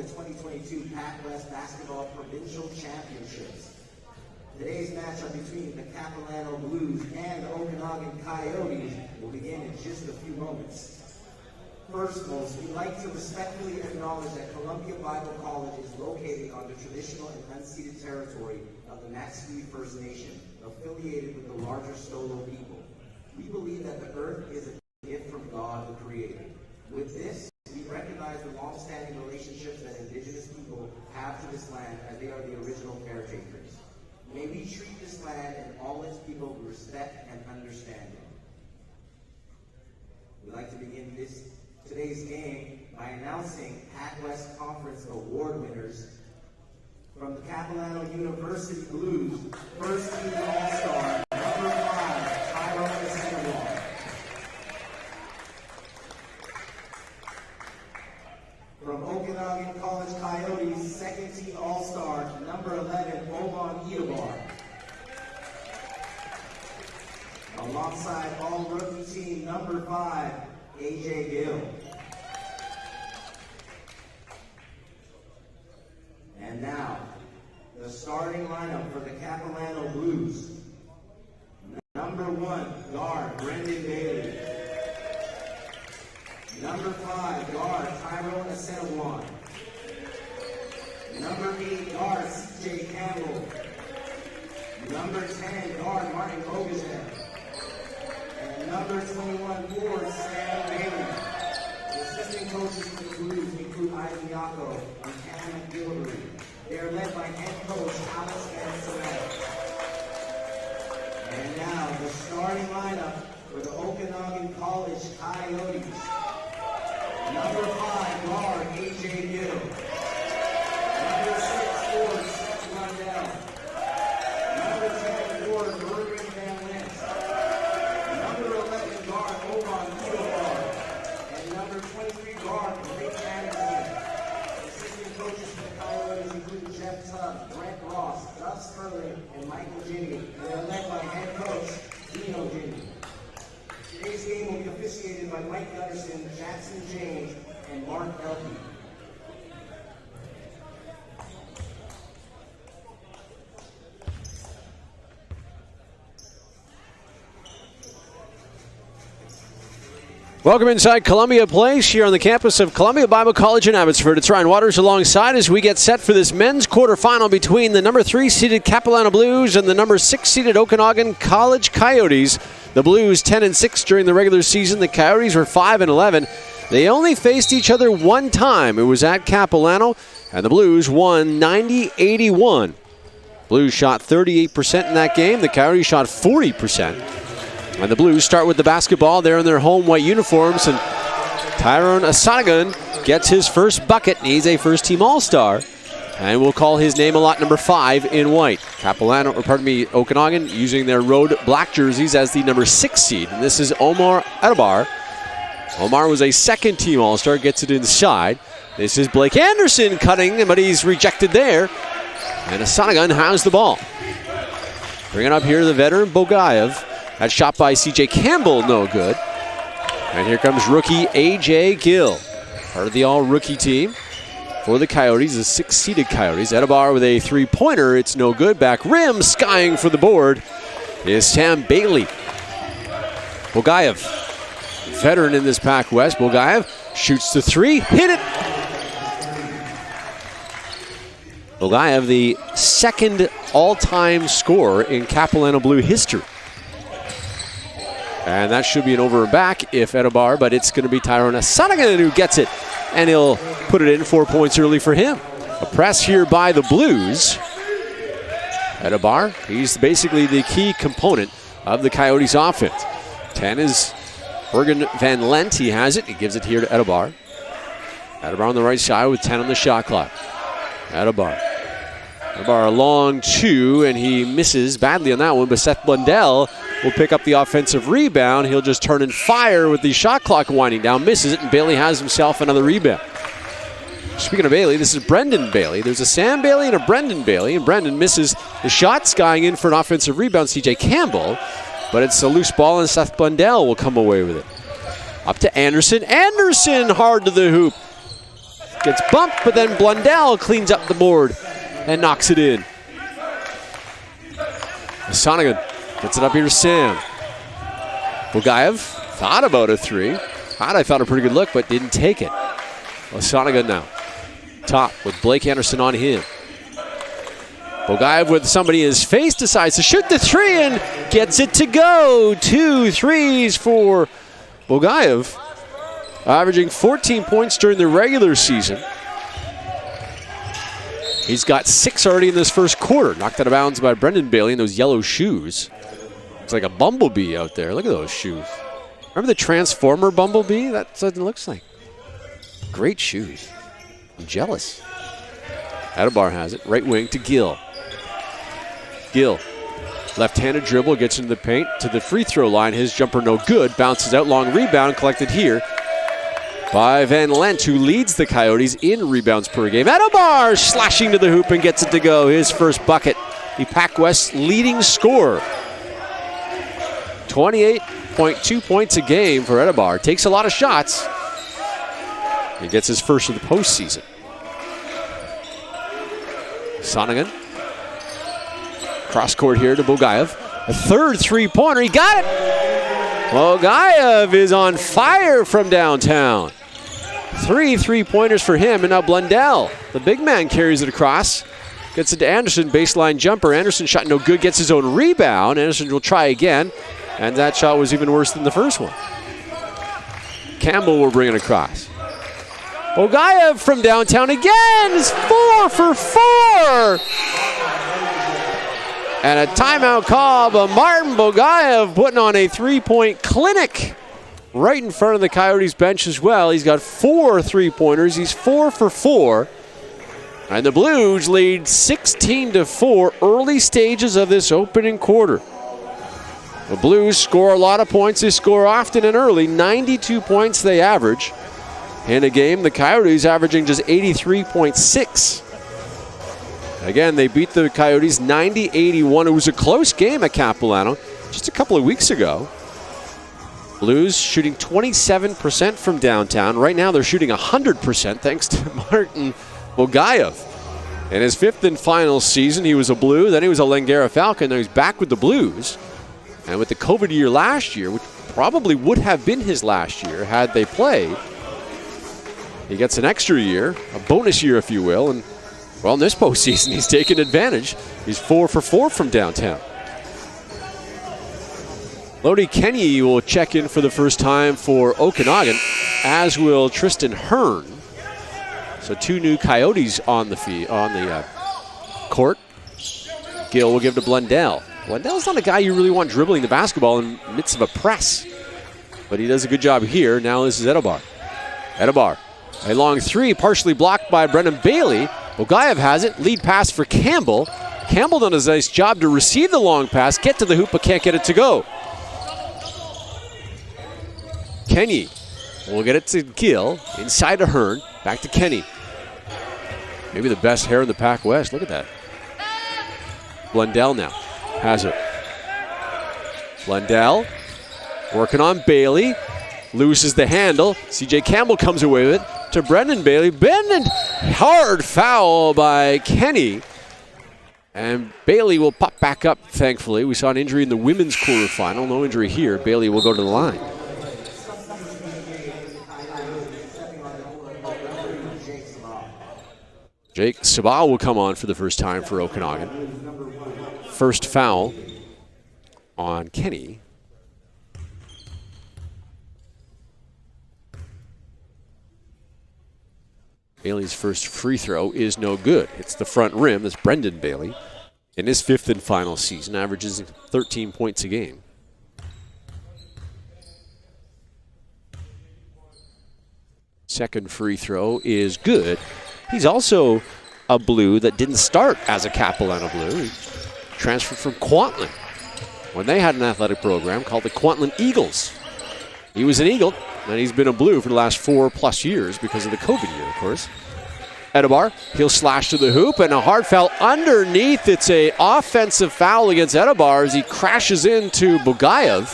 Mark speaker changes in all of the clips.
Speaker 1: the 2022 PACWEST Basketball Provincial Championships. Today's matchup between the Capilano Blues and the Okanagan Coyotes will begin in just a few moments. First, we'd like to respectfully acknowledge that Columbia Bible College is located on the traditional and unceded territory of the Maxwee First Nation, affiliated with the larger Stolo people. We believe that the earth is a gift from God, the Creator. With this, we recognize the long-standing relationships that Indigenous people have to this land, as they are the original caretakers. May we treat this land and all its people with respect and understanding. We'd like to begin today's game by announcing PACWEST Conference Award winners. From the Capilano University Blues, first team All-Star, number 5, Tyrone Sandoval. From Okanagan College Coyotes, second team All-Star, number 11, Oman Edabar. Alongside all-rookie team, number 5, AJ Gill. And now, the starting lineup for the Capilano Blues. Number 1, guard Brendan Bailey. Number 5, guard Tyrone Asenawan. Number 8, guard CJ Campbell. Number 10, guard Martin Bogazev. And number 21, forward Sam Bailey. The assistant coaches for the Blues include Ivan Yako and Cam Gilbert. They are led by head coach Alex Anselette. And now the starting lineup for the Okanagan College Coyotes. Number 5, guard AJ Gill. Number 6, forward Seth Lundell. Number 10, forward Bergen Van Lent. Number 11, guard Oman Edabar. And number 23, guard Blake Anderson. Assistant coaches for the Coyotes include Jeff Tubb, Brent Ross, Doug Sperling, and Michael Ginny. They are led by head coach Dino Ginny. Today's game will be officiated by Mike Gunderson, Jackson James, and Mark Elke.
Speaker 2: Welcome inside Columbia Place here on the campus of Columbia Bible College in Abbotsford. It's Ryan Waters alongside as we get set for this men's quarterfinal between the number 3-seeded Capilano Blues and the number 6-seeded Okanagan College Coyotes. The Blues 10-6 during the regular season. The Coyotes were 5-11. They only faced each other one time. It was at Capilano, and the Blues won 90-81. Blues shot 38% in that game. The Coyotes shot 40%. And the Blues start with the basketball. They're in their home white uniforms, and Tyrone Asanagan gets his first bucket. He's a first-team All-Star, and we'll call his name a lot, number 5 in white. Okanagan using their road black jerseys as the number 6 seed. And this is Omar Edabar. Omar was a second-team All-Star, gets it inside. This is Blake Anderson cutting, but he's rejected there. And Asanagan has the ball. Bringing up here the veteran Bogayev. That shot by CJ Campbell, no good. And here comes rookie AJ Gill, part of the all-rookie team for the Coyotes, the 6-seeded Coyotes. Edabar with a three-pointer, it's no good. Back rim, skying for the board is Sam Bailey. Bogayev, veteran in this PACWEST. Bogayev shoots the three, hit it. Bogayev, the second all-time scorer in Capilano Blue history. And that should be an over and back if Edabar, but it's going to be Tyrone Asanagan who gets it. And he'll put it in 4 points early for him. A press here by the Blues. Edabar, he's basically the key component of the Coyotes offense. 10 is Bergen Van Lent. He has it. He gives it here to Edabar. Edabar on the right side with 10 on the shot clock. Edabar a long two, and he misses badly on that one, but Seth Blundell will pick up the offensive rebound. He'll just turn and fire with the shot clock winding down, misses it, and Bailey has himself another rebound. Speaking of Bailey, this is Brendan Bailey. There's a Sam Bailey and a Brendan Bailey, and Brendan misses the shot, skying in for an offensive rebound, CJ Campbell, but it's a loose ball, and Seth Blundell will come away with it. Up to Anderson. Anderson hard to the hoop. gets bumped, but then Blundell cleans up the board and knocks it in. Okanagan gets it up here to Sam. Bugaev thought about a three. I thought a pretty good look, but didn't take it. Okanagan now. Top with Blake Anderson on him. Bugaev with somebody in his face decides to shoot the three and gets it to go. 2 threes for Bugaev, averaging 14 points during the regular season. He's got 6 already in this first quarter. Knocked out of bounds by Brendan Bailey in those yellow shoes. It's like a bumblebee out there. Look at those shoes. Remember the Transformer bumblebee? That's what it looks like. Great shoes. I'm jealous. Adebar has it. Right wing to Gill. Gill. Left-handed dribble, gets into the paint to the free throw line. His jumper no good. Bounces out, long rebound collected here by Van Lent, who leads the Coyotes in rebounds per game. Adebar slashing to the hoop and gets it to go. His first bucket. The PACWEST leading scorer. 28.2 points a game for Adebar. Takes a lot of shots. He gets his first of the postseason. Okanagan. Cross court here to Bugaev. A third three-pointer. He got it. Bugaev is on fire from downtown. 3 3-pointers for him, and now Blundell, the big man, carries it across. Gets it to Anderson, baseline jumper. Anderson shot no good, gets his own rebound. Anderson will try again, and that shot was even worse than the first one. Campbell will bring it across. Bugaev from downtown again is 4 for 4. And a timeout call, but Martin Bugaev putting on a three-point clinic right in front of the Coyotes bench as well. He's got 4 3-pointers. He's 4 for 4. And the Blues lead 16-4 early stages of this opening quarter. The Blues score a lot of points. They score often and early. 92 points they average in a game. The Coyotes averaging just 83.6. Again, they beat the Coyotes 90-81. It was a close game at Capilano just a couple of weeks ago. Blues shooting 27% from downtown. Right now they're shooting 100% thanks to Martin Bugaev. In his 5th and final season, he was a Blue, then he was a Langara Falcon, then he's back with the Blues. And with the COVID year last year, which probably would have been his last year had they played, he gets an extra year, a bonus year if you will, and well, in this postseason, he's taken advantage. He's 4 for 4 from downtown. Lodi Kenny will check in for the first time for Okanagan, as will Tristan Hearn. So 2 new Coyotes on the court. Gill will give to Blundell. Blundell's not a guy you really want dribbling the basketball in the midst of a press, but he does a good job here. Now this is Adebar. Adebar, a long three, partially blocked by Brendan Bailey. Bugaev has it. Lead pass for Campbell. Campbell done a nice job to receive the long pass, get to the hoop, but can't get it to go. Kenny will get it to Gill. Inside to Hearn. Back to Kenny. Maybe the best hair in the PACWEST. Look at that. Blundell now has it. Blundell working on Bailey. Loses the handle. CJ Campbell comes away with it to Brendan Bailey. Brendan, hard foul by Kenny. And Bailey will pop back up, thankfully. We saw an injury in the women's quarterfinal. No injury here. Bailey will go to the line. Jake Sabah will come on for the first time for Okanagan. First foul on Kenny. Bailey's first free throw is no good. It's the front rim. That's Brendan Bailey. In his 5th and final season, averages 13 points a game. Second free throw is good. He's also a Blue that didn't start as a Capilano Blue. He transferred from Kwantlen when they had an athletic program called the Kwantlen Eagles. He was an Eagle, and he's been a Blue for the last 4+ years because of the COVID year, of course. Adebar, he'll slash to the hoop, and a hard foul underneath. It's an offensive foul against Adebar as he crashes into Bugaev.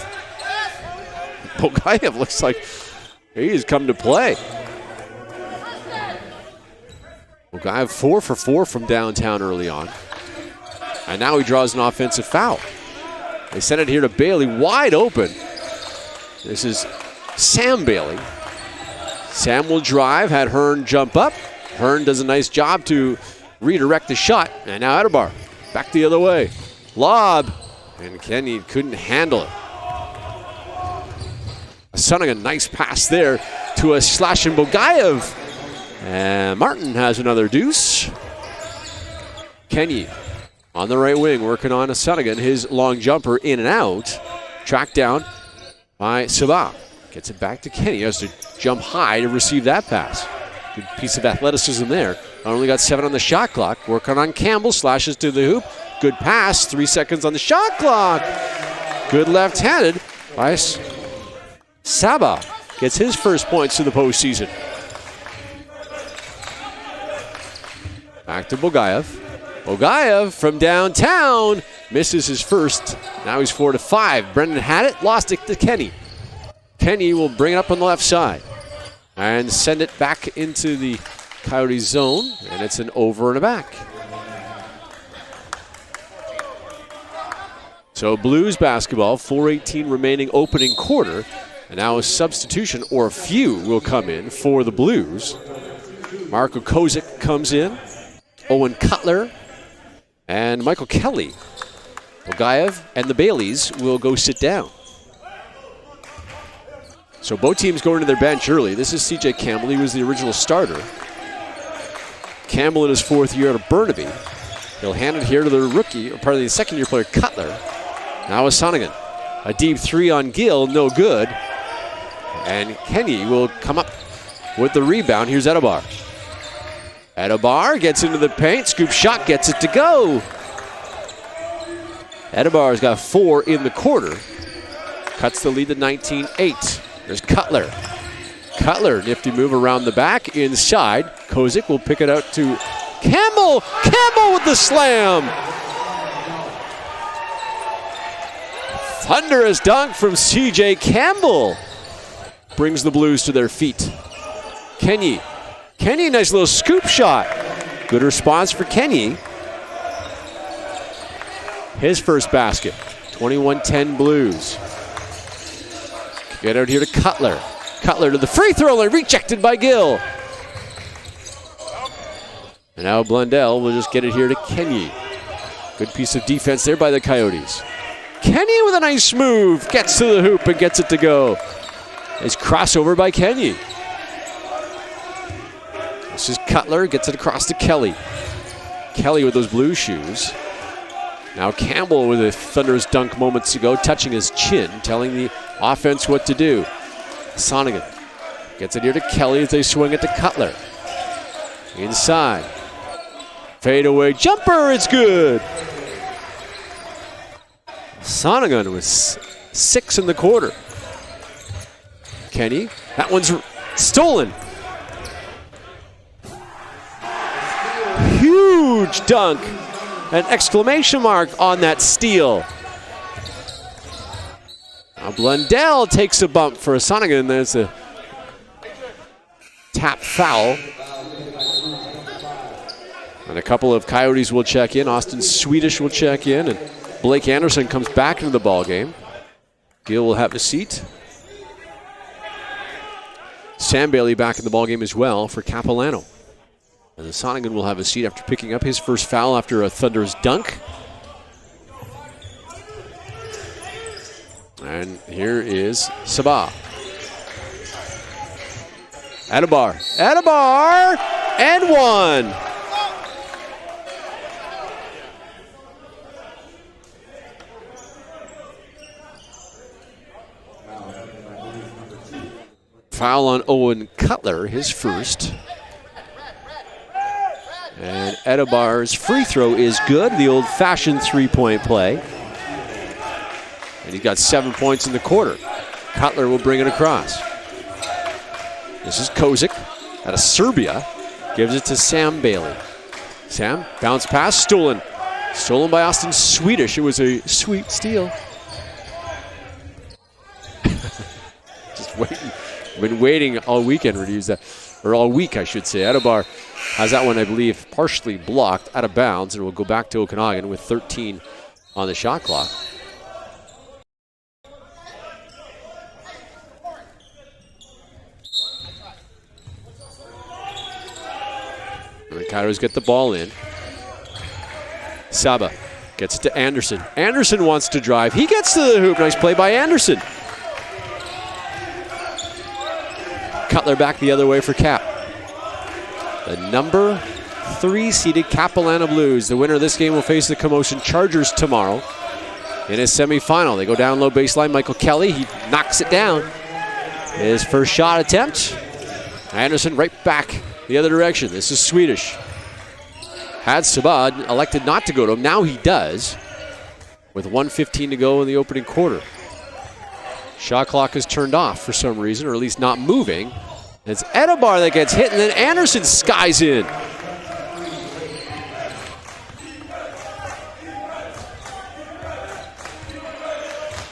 Speaker 2: Bugaev looks like he's come to play. Bulgaev 4 for 4 from downtown early on. And now he draws an offensive foul. They send it here to Bailey, wide open. This is Sam Bailey. Sam will drive, had Hearn jump up. Hearn does a nice job to redirect the shot. And now Adebar back the other way. Lob, and Kenny couldn't handle it. Sunning a nice pass there to a slashing Bulgaev. And Martin has another deuce. Kenny on the right wing working on Sunnigan. His long jumper in and out. Tracked down by Sabah. Gets it back to Kenny. He has to jump high to receive that pass. Good piece of athleticism there. Only got 7 on the shot clock. Working on Campbell. Slashes to the hoop. Good pass. 3 seconds on the shot clock. Good left-handed by Sabah. Gets his first points to the postseason. Back to Bulgaev. Bulgaev from downtown misses his first. Now he's 4 to 5. Brendan had it, lost it to Kenny. Kenny will bring it up on the left side and send it back into the Coyotes zone, and it's an over and a back. So Blues basketball, 4:18 remaining opening quarter, and now a substitution, or a few, will come in for the Blues. Marko Kozik comes in. Owen Cutler and Michael Kelly. Bulgaev and the Baileys will go sit down. So both teams going to their bench early. This is CJ Campbell. He was the original starter. Campbell in his 4th year out of Burnaby. He'll hand it here to the rookie, or part of the second-year player, Cutler. Now is Sonnigan. A deep 3 on Gill, no good. And Kenny will come up with the rebound. Here's Adebar. Adebar gets into the paint, scoop shot, gets it to go. Adebar's got 4 in the quarter. Cuts the lead to 19-8. There's Cutler. Cutler, nifty move around the back, inside. Kozik will pick it out to Campbell. Campbell with the slam. Thunderous dunk from CJ Campbell. Brings the Blues to their feet. Kenny, nice little scoop shot. Good response for Kenny. His first basket. 21-10 Blues. Get out here to Cutler. Cutler to the free throw line, rejected by Gill. And now Blundell will just get it here to Kenny. Good piece of defense there by the Coyotes. Kenny with a nice move. Gets to the hoop and gets it to go. Nice crossover by Kenny. This is Cutler, gets it across to Kelly. Kelly with those blue shoes. Now Campbell with a thunderous dunk moments ago, touching his chin, telling the offense what to do. Sonnigan gets it here to Kelly as they swing it to Cutler. Inside. Fade away jumper, it's good. Sonnigan with 6 in the quarter. Kenny, that one's stolen. Huge dunk. An exclamation mark on that steal. Now Blundell takes a bump for a Sonnigan. There's a tap foul. And a couple of Coyotes will check in. Austin Swedish will check in. And Blake Anderson comes back into the ball game. Gill will have a seat. Sam Bailey back in the ball game as well for Capilano. And the Sonnigan will have a seat after picking up his first foul after a thunderous dunk. And here is Sabah. Adebar, and one. Foul on Owen Cutler, his first. And Adebar's free throw is good, the old-fashioned three-point play. And he got 7 points in the quarter. Cutler will bring it across. This is Kozik out of Serbia. Gives it to Sam Bailey. Sam, bounce pass, stolen. Stolen by Austin Swedish. It was a sweet steal. Just waiting. Been waiting all weekend to use that. or all week, I should say. Adabar has that one, I believe, partially blocked out of bounds, and will go back to Okanagan with 13 on the shot clock. And the Coyotes get the ball in. Saba gets it to Anderson. Anderson wants to drive. He gets to the hoop. Nice play by Anderson. Cutler back the other way for Cap. The number 3 seeded Capilano Blues. The winner of this game will face the Commotion Chargers tomorrow in his semifinal. They go down low baseline. Michael Kelly, he knocks it down. His first shot attempt. Anderson right back the other direction. This is Swedish. Had Sabad elected not to go to him. Now he does, with 1:15 to go in the opening quarter. Shot clock is turned off for some reason, or at least not moving. It's Adabar that gets hit, and then Anderson skies in.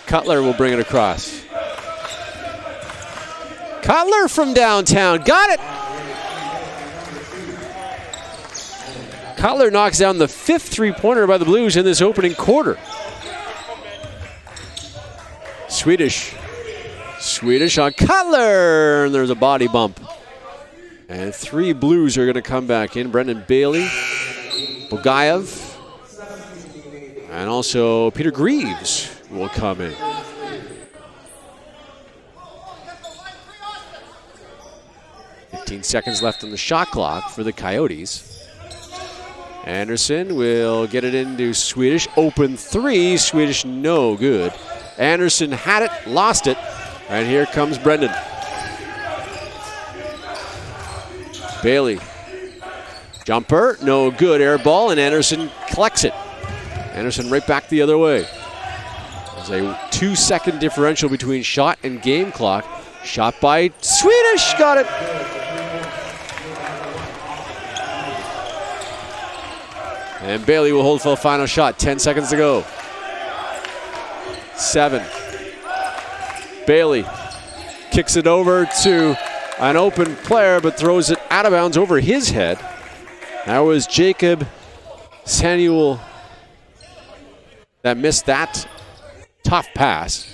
Speaker 2: Cutler will bring it across. Cutler from downtown, got it! Cutler knocks down the 5th three-pointer by the Blues in this opening quarter. Swedish on Cutler, and there's a body bump. And 3 Blues are going to come back in. Brendan Bailey, Bogayev, and also Peter Greaves will come in. "15 seconds left on the shot clock for the Coyotes. Anderson will get it into Swedish. Open 3. Swedish no good. Anderson had it, lost it. And here comes Brendan. Bailey. Jumper, no good. Air ball, and Anderson collects it. Anderson right back the other way. There's a 2-second differential between shot and game clock. Shot by Swedish, got it. And Bailey will hold for the final shot. 10 seconds to go. 7. Bailey kicks it over to an open player, but throws it out of bounds over his head. That was Jacob Samuel that missed that tough pass.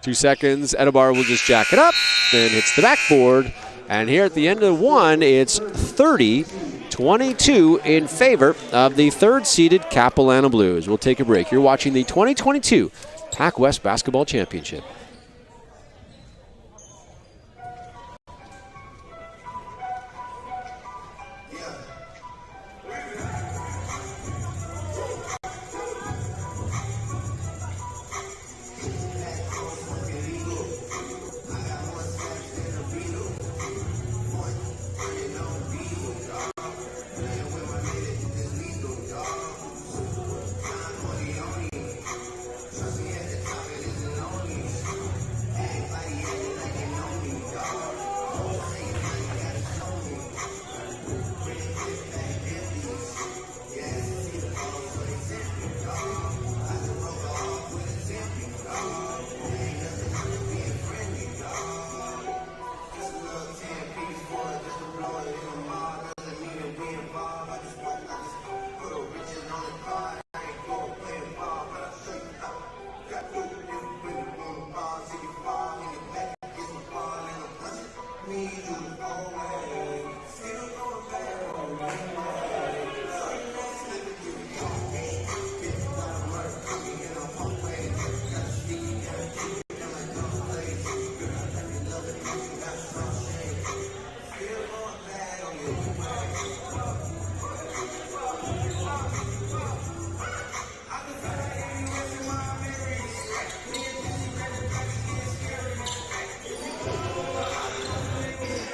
Speaker 2: 2 seconds. Adabar will just jack it up, then hits the backboard. And here at the end of 1, it's 30-22 in favor of the 3rd-seeded Capilano Blues. We'll take a break. You're watching the 2022 PACWEST Basketball Championship.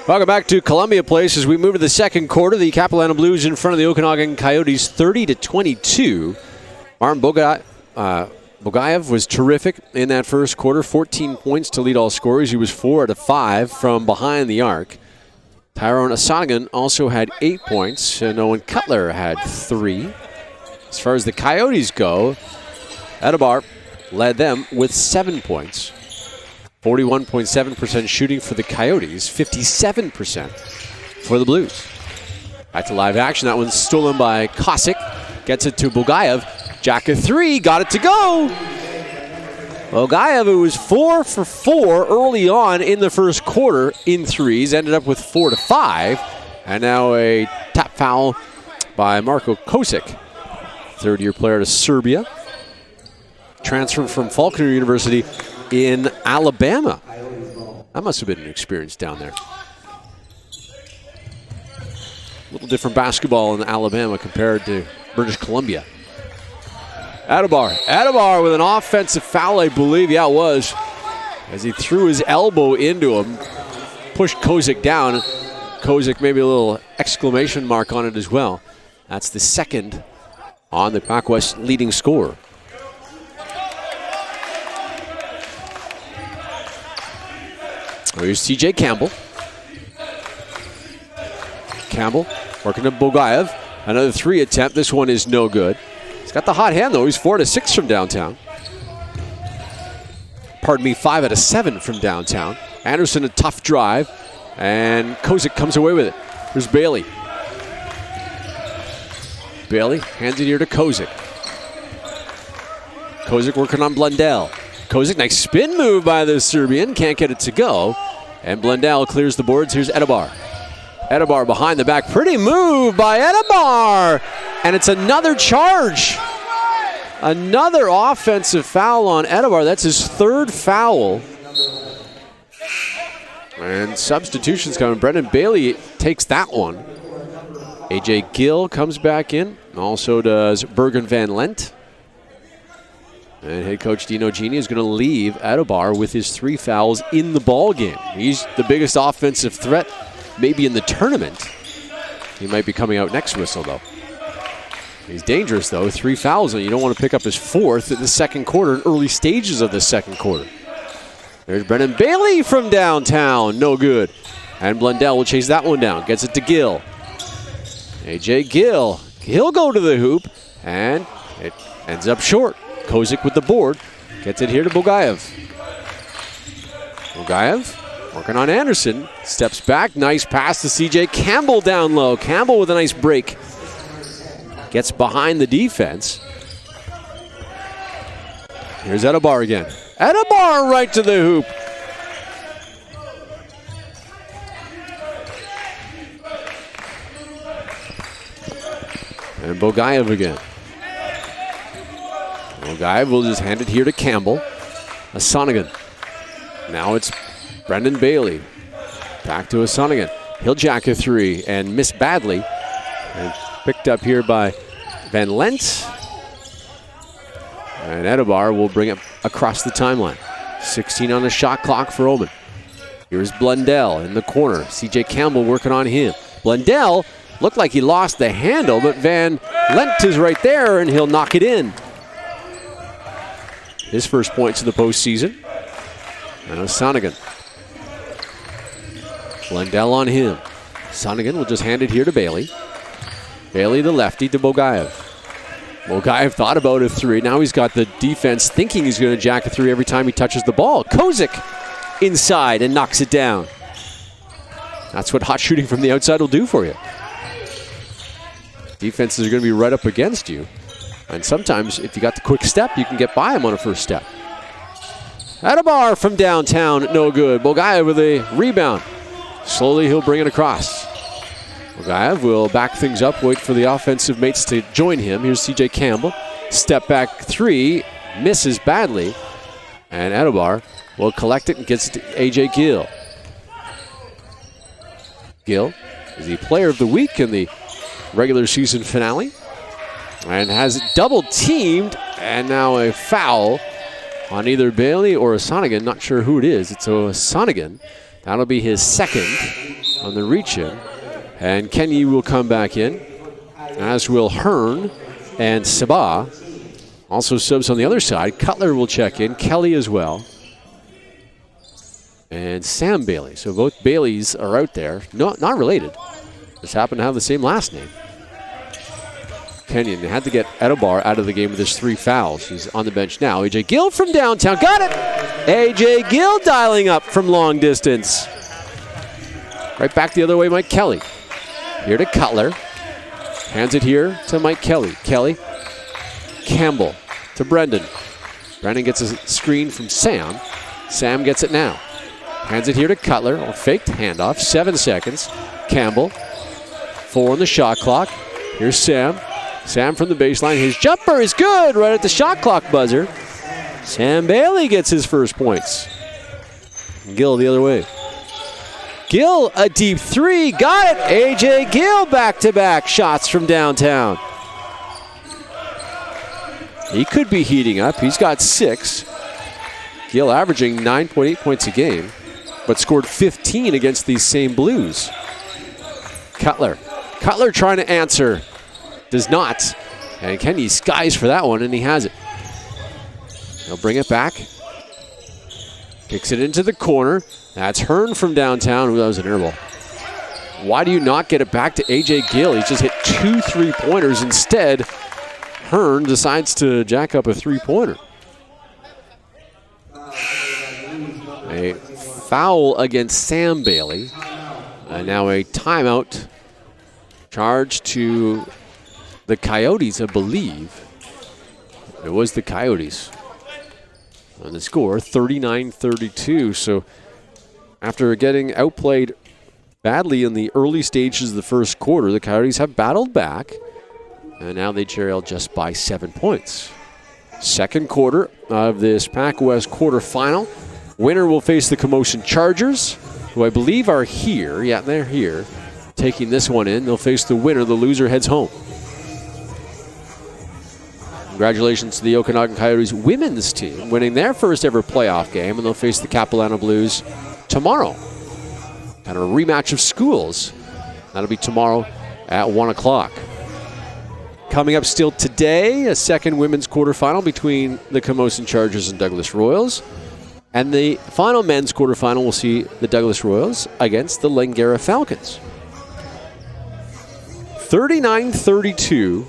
Speaker 2: Welcome back to Columbia Place as we move to the second quarter. The Capilano Blues in front of the Okanagan Coyotes 30-22. Martin Bogayev was terrific in that first quarter. 14 points to lead all scorers. He was 4 out of 5 from behind the arc. Tyrone Okanagan also had 8 points, and Owen Cutler had 3. As far as the Coyotes go, Adabar led them with 7 points. 41.7% shooting for the Coyotes, 57% for the Blues. Back to live action. That one's stolen by Kosick. Gets it to Bogayev. Jack of three. Got it to go. Bogayev, who was 4 for 4 early on in the first quarter in threes, ended up with 4 to 5. And now a tap foul by Marko Kosick, third-year player to Serbia. Transferred from Faulkner University in Alabama. That must have been an experience down there. A little different basketball in Alabama compared to British Columbia. Adebar with an offensive foul, I believe. Yeah, it was. As he threw his elbow into him, pushed Kosick down. Kosick maybe a little exclamation mark on it as well. That's the second on the PACWEST leading scorer. Here's CJ Campbell. Campbell working to Bogayev. Another three attempt. This one is no good. He's got the hot hand, though. He's 4 to 6 from downtown. Pardon me, 5 out of 7 from downtown. Anderson, a tough drive. And Kosick comes away with it. Here's Bailey. Bailey hands it here to Kosick. Kosick working on Blundell. Kosick, nice spin move by the Serbian. Can't get it to go. And Blundell clears the boards. Here's Adebar. Adebar behind the back. Pretty move by Adebar. And it's another charge. Another offensive foul on Adebar. That's his third foul. And substitutions coming. Brendan Bailey takes that one. AJ Gill comes back in. Also does Bergen Van Lent. And head coach Dino Gini is going to leave Adebar with his 3 fouls in the ball game. He's the biggest offensive threat maybe in the tournament. He might be coming out next whistle, though. He's dangerous, though. 3 fouls, and you don't want to pick up his 4th in the second quarter, in early stages of the second quarter. There's Brendan Bailey from downtown. No good. And Blundell will chase that one down. Gets it to Gill. AJ Gill. He'll go to the hoop, and it ends up short. Kosick with the board. Gets it here to Bogayev. Bogayev working on Anderson. Steps back. Nice pass to CJ Campbell down low. Campbell with a nice break. Gets behind the defense. Here's Adebar again. Adebar right to the hoop. And Bogayev again. Bogayev will just hand it here to Campbell. Okanagan. Now it's Brendan Bailey. Back to Okanagan. He'll jack a 3 and miss badly. And picked up here by Van Lent. And Adebar will bring it across the timeline. 16 on the shot clock for Oman. Here's Blundell in the corner. CJ Campbell working on him. Blundell looked like he lost the handle, but Van Lent is right there, and he'll knock it in. His first points of the postseason. And Okanagan. Blundell on him. Okanagan will just hand it here to Bailey. Bailey, the lefty, to Bogayev. Bogayev thought about a 3. Now he's got the defense thinking he's going to jack a 3 every time he touches the ball. Kosick inside and knocks it down. That's what hot shooting from the outside will do for you. Defenses are going to be right up against you. And sometimes, if you got the quick step, you can get by him on a first step. Adebar from downtown, no good. Bogayev with a rebound. Slowly, he'll bring it across. Bogayev will back things up, wait for the offensive mates to join him. Here's CJ Campbell. Step back 3, misses badly. And Adebar will collect it and gets it to AJ Gill. Gill is the player of the week in the regular season finale. And has it double teamed, and now a foul on either Bailey or Okanagan. Not sure who it is. It's Okanagan. That'll be his second on the reach-in. And Kenny will come back in, as will Hearn and Sabah. Also subs on the other side. Cutler will check in. Kelly as well. And Sam Bailey. So both Baileys are out there. Not related. Just happen to have the same last name. Kenyon had to get Adebar out of the game with his 3 fouls. He's on the bench now. AJ Gill from downtown. Got it! A.J. Gill dialing up from long distance. Right back the other way, Mike Kelly. Here to Cutler. Hands it here to Mike Kelly. Kelly. Campbell to Brendan. Brendan gets a screen from Sam. Sam gets it now. Hands it here to Cutler. A faked handoff. 7 seconds. Campbell. 4 on the shot clock. Here's Sam. Sam from the baseline. His jumper is good right at the shot clock buzzer. Sam Bailey gets his first points. Gill the other way. Gill, a deep 3. Got it. A.J. Gill back-to-back shots from downtown. He could be heating up. He's got 6. Gill averaging 9.8 points a game, but scored 15 against these same Blues. Cutler. Cutler trying to answer. Does not. And Kenny skies for that one, and he has it. He'll bring it back. Kicks it into the corner. That's Hearn from downtown. Ooh, that was an air ball. Why do you not get it back to A.J. Gill? He's just hit 2 3-pointers. Instead, Hearn decides to jack up a 3-pointer. A foul against Sam Bailey. And now a timeout charge to the Coyotes, I believe. It was the Coyotes. And the score, 39-32. So after getting outplayed badly in the early stages of the first quarter, the Coyotes have battled back. And now they trail just by 7 points. Second quarter of this PACWEST quarterfinal. Winner will face the Commotion Chargers, who I believe are here. Yeah, they're here. Taking this one in. They'll face the winner. The loser heads home. Congratulations to the Okanagan Coyotes women's team, winning their first ever playoff game, and they'll face the Capilano Blues tomorrow. Kind of a rematch of schools. That'll be tomorrow at 1 o'clock. Coming up still today, a second women's quarterfinal between the Camosun Chargers and Douglas Royals. And the final men's quarterfinal will see the Douglas Royals against the Langara Falcons. 39-32.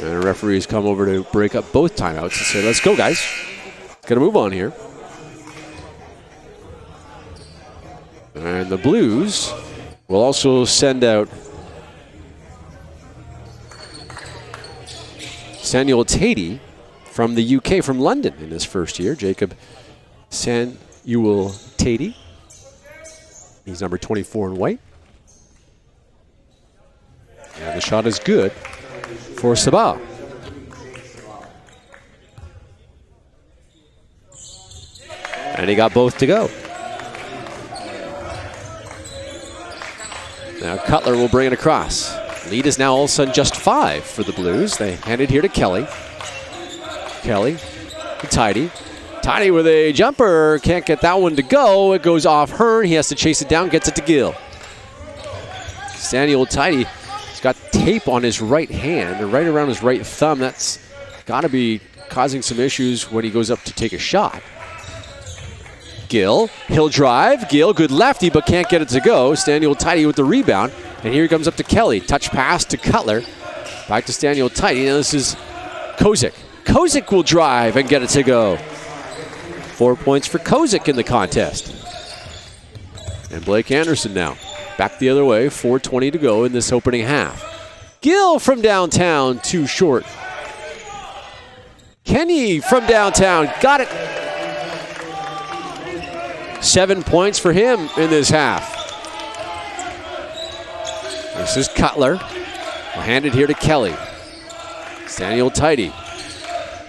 Speaker 2: And the referees come over to break up both timeouts and say, let's go, guys. Got to move on here. And the Blues will also send out Samuel Tatey from the UK, from London in his first year. Jacob Samuel Tatey. He's number 24 in white. And the shot is good for Sabah. And he got both to go. Now Cutler will bring it across. Lead is now all of a sudden just 5 for the Blues. They hand it here to Kelly. Kelly to Tidy. Tidy with a jumper. Can't get that one to go. It goes off Hearn. He has to chase it down. Gets it to Gill. Samuel Tidy has got tape on his right hand, or right around his right thumb. That's got to be causing some issues when he goes up to take a shot. Gill, he'll drive. Gill, good lefty, but can't get it to go. Samuel Tidy with the rebound. And here he comes up to Kelly. Touch pass to Cutler. Back to Samuel Tidy. Now this is Kozik. Kozik will drive and get it to go. 4 points for Kozik in the contest. And Blake Anderson now back the other way. 4:20 to go in this opening half. Gill from downtown, too short. Kenny from downtown, got it. 7 points for him in this half. This is Cutler. We'll hand it here to Kelly. Samuel Tidy.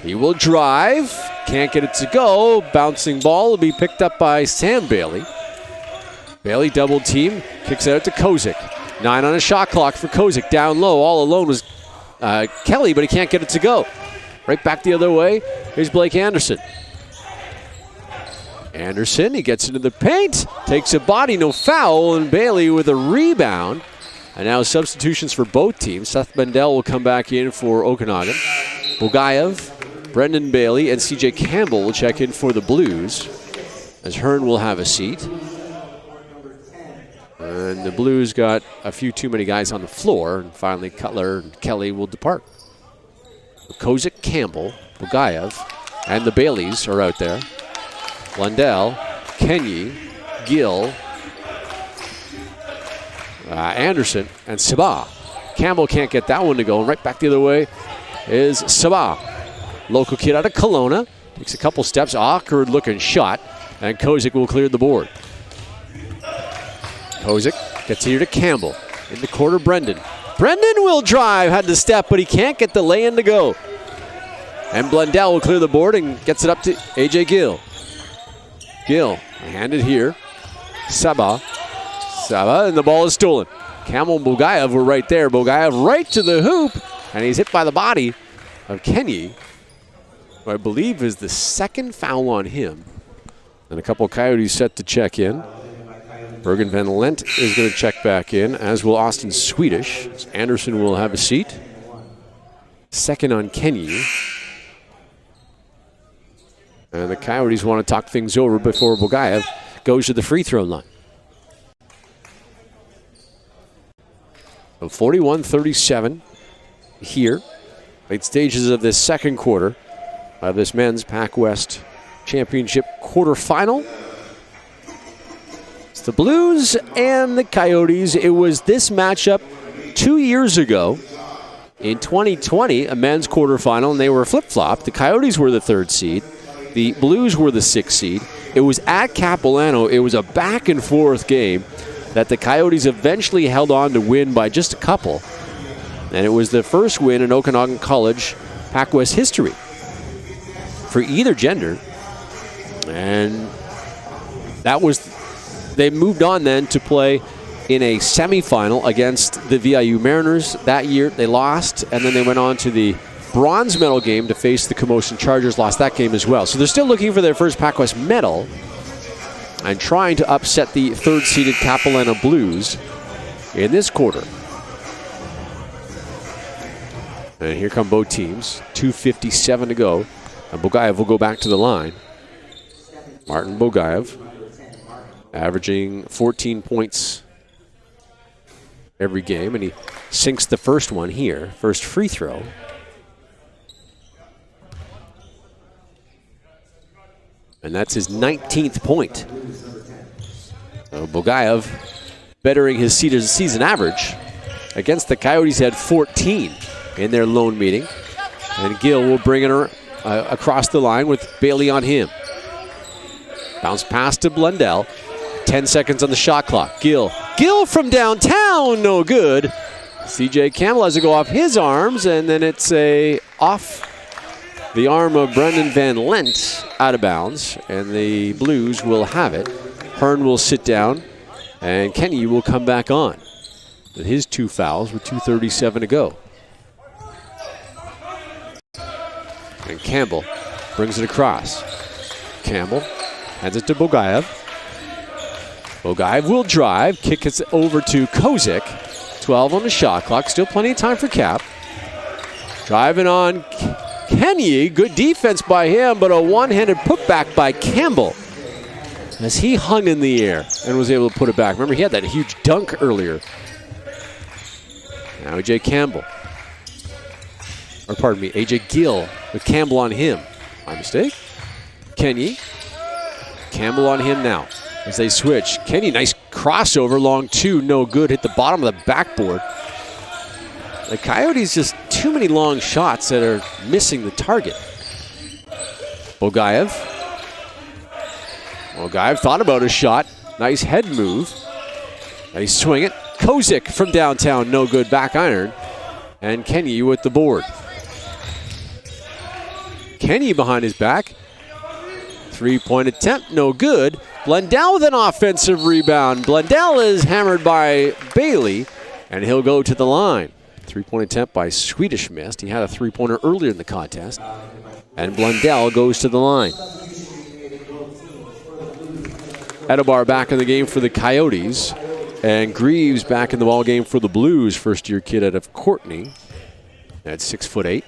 Speaker 2: He will drive. Can't get it to go. Bouncing ball will be picked up by Sam Bailey. Bailey double team. Kicks it out to Kozik. 9 on a shot clock for Kozik. Down low. All alone was Kelly, but he can't get it to go. Right back the other way. Here's Blake Anderson. Anderson, he gets into the paint. Takes a body, no foul. And Bailey with a rebound. And now substitutions for both teams. Seth Bendel will come back in for Okanagan. Bogayev, Brendan Bailey, and CJ Campbell will check in for the Blues, as Hearn will have a seat. And the Blues got a few too many guys on the floor, and finally Cutler and Kelly will depart. Kozik, Campbell, Bugayev, and the Baileys are out there. Blundell, Kenyi, Gill, Anderson, and Sabah. Campbell can't get that one to go. And right back the other way is Sabah. Local kid out of Kelowna. Takes a couple steps. Awkward looking shot. And Kozik will clear the board. Kozik gets here to Campbell. In the quarter, Brendan. Brendan will drive. Had to step, but he can't get the lay-in to go. And Blundell will clear the board and gets it up to A.J. Gill. Gill handed here. Sabah, and the ball is stolen. Campbell and Bugayev were right there. Bugayev right to the hoop, and he's hit by the body of Kenyi, who I believe is the second foul on him. And a couple of Coyotes set to check in. Bergen Van Lent is going to check back in, as will Austin Swedish. Anderson will have a seat. Second on Kenyi. And the Coyotes want to talk things over before Bugayev goes to the free throw line. So 41-37 here. Late stages of this second quarter of this men's PACWEST Championship quarterfinal. It's the Blues and the Coyotes. It was this matchup 2 years ago in 2020, a men's quarterfinal, and they were flip-flopped. The Coyotes were the 3rd seed. The Blues were the 6th seed. It was at Capilano. It was a back-and-forth game that the Coyotes eventually held on to win by just a couple. And it was the first win in Okanagan College PACWEST history for either gender. And that was, they moved on then to play in a semifinal against the VIU Mariners. That year they lost, and then they went on to the bronze medal game to face the Commotion Chargers, lost that game as well. So they're still looking for their first PACWEST medal and trying to upset the 3rd-seeded Capilano Blues in this quarter. And here come both teams. 2:57 to go. And Bugayev will go back to the line. Martin Bugayev, averaging 14 points every game, and he sinks the first one here. First free throw. And that's his 19th point. So Bugayev bettering his season average. Against the Coyotes, had 14 in their lone meeting. And Gill will bring it across the line with Bailey on him. Bounce pass to Blundell. 10 seconds on the shot clock. Gill from downtown, no good. CJ Campbell has to go off his arms, and then it's off the arm of Brendan Van Lent, out of bounds, and the Blues will have it. Hearn will sit down, and Kenny will come back on with his 2 fouls with 2:37 to go. And Campbell brings it across. Campbell hands it to Bugayev. Bugayev will drive, kick it over to Kozik. 12 on the shot clock, still plenty of time for Cap. Driving on Kenny, good defense by him, but a one-handed putback by Campbell as he hung in the air and was able to put it back. Remember, he had that huge dunk earlier. Now A.J. Campbell. Or pardon me, A.J. Gill with Campbell on him. My mistake. Kenny. Campbell on him now as they switch. Kenny, nice crossover, long 2, no good. Hit the bottom of the backboard. The Coyotes just too many long shots that are missing the target. Bugayev thought about a shot. Nice head move. They swing it. Kozik from downtown, no good, back iron. And Kenny with the board. Kenny behind his back. 3-point attempt, no good. Blundell with an offensive rebound. Blundell is hammered by Bailey, and he'll go to the line. 3-point attempt by Swedish missed. He had a 3-pointer earlier in the contest. And Blundell goes to the line. Edobar back in the game for the Coyotes. And Greaves back in the ball game for the Blues. First-year kid out of Courtney at 6'8".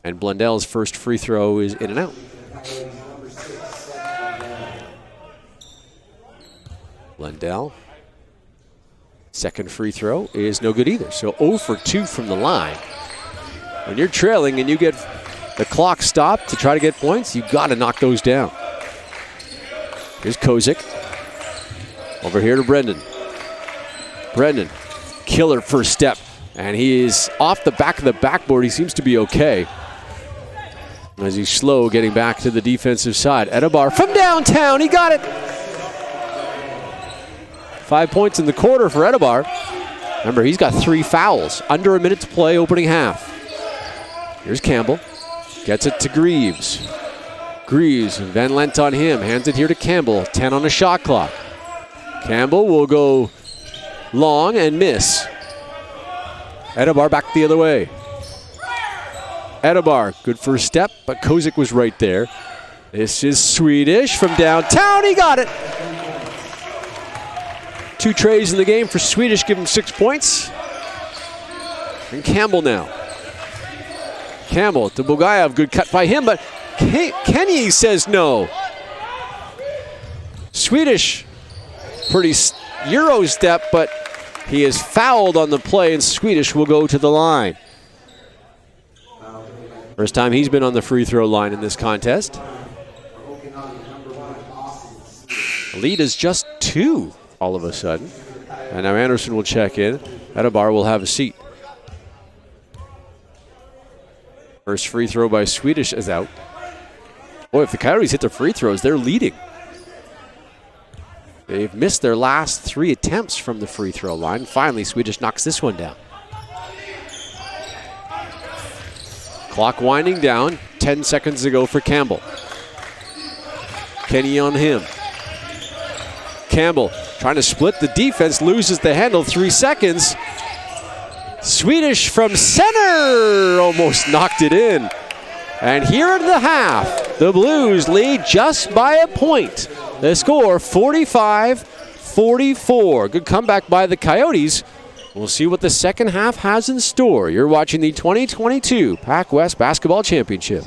Speaker 2: And Blundell's first free throw is in and out. Blundell. Second free throw is no good either. So 0 for 2 from the line. When you're trailing and you get the clock stopped to try to get points, you've got to knock those down. Here's Kozik. Over here to Brendan. Brendan, killer first step. And he is off the back of the backboard. He seems to be okay. As he's slow getting back to the defensive side. Edabar from downtown, he got it. 5 points in the quarter for Edabar. Remember, he's got 3 fouls. Under a minute to play, opening half. Here's Campbell. Gets it to Greaves. Greaves, Van Lent on him. Hands it here to Campbell. 10 on the shot clock. Campbell will go long and miss. Edabar back the other way. Edabar, good first step, but Kozik was right there. This is Swedish from downtown. He got it. 2 trays in the game for Swedish, give him 6 points. And Campbell now. Campbell to Bugayev, good cut by him, but Kenny says no. Swedish, pretty Euro step, but he is fouled on the play, and Swedish will go to the line. First time he's been on the free throw line in this contest. The lead is just 2 all of a sudden. And now Anderson will check in. Edabar will have a seat. First free throw by Swedish is out. Boy, if the Coyotes hit their free throws, they're leading. They've missed their last 3 attempts from the free throw line. Finally, Swedish knocks this one down. Clock winding down, 10 seconds to go for Campbell. Kenny on him. Campbell trying to split the defense, loses the handle, 3 seconds. Swedish from center, almost knocked it in. And here at the half, the Blues lead just by a point. The score, 45-44. Good comeback by the Coyotes. We'll see what the second half has in store. You're watching the 2022 PACWEST Basketball Championship.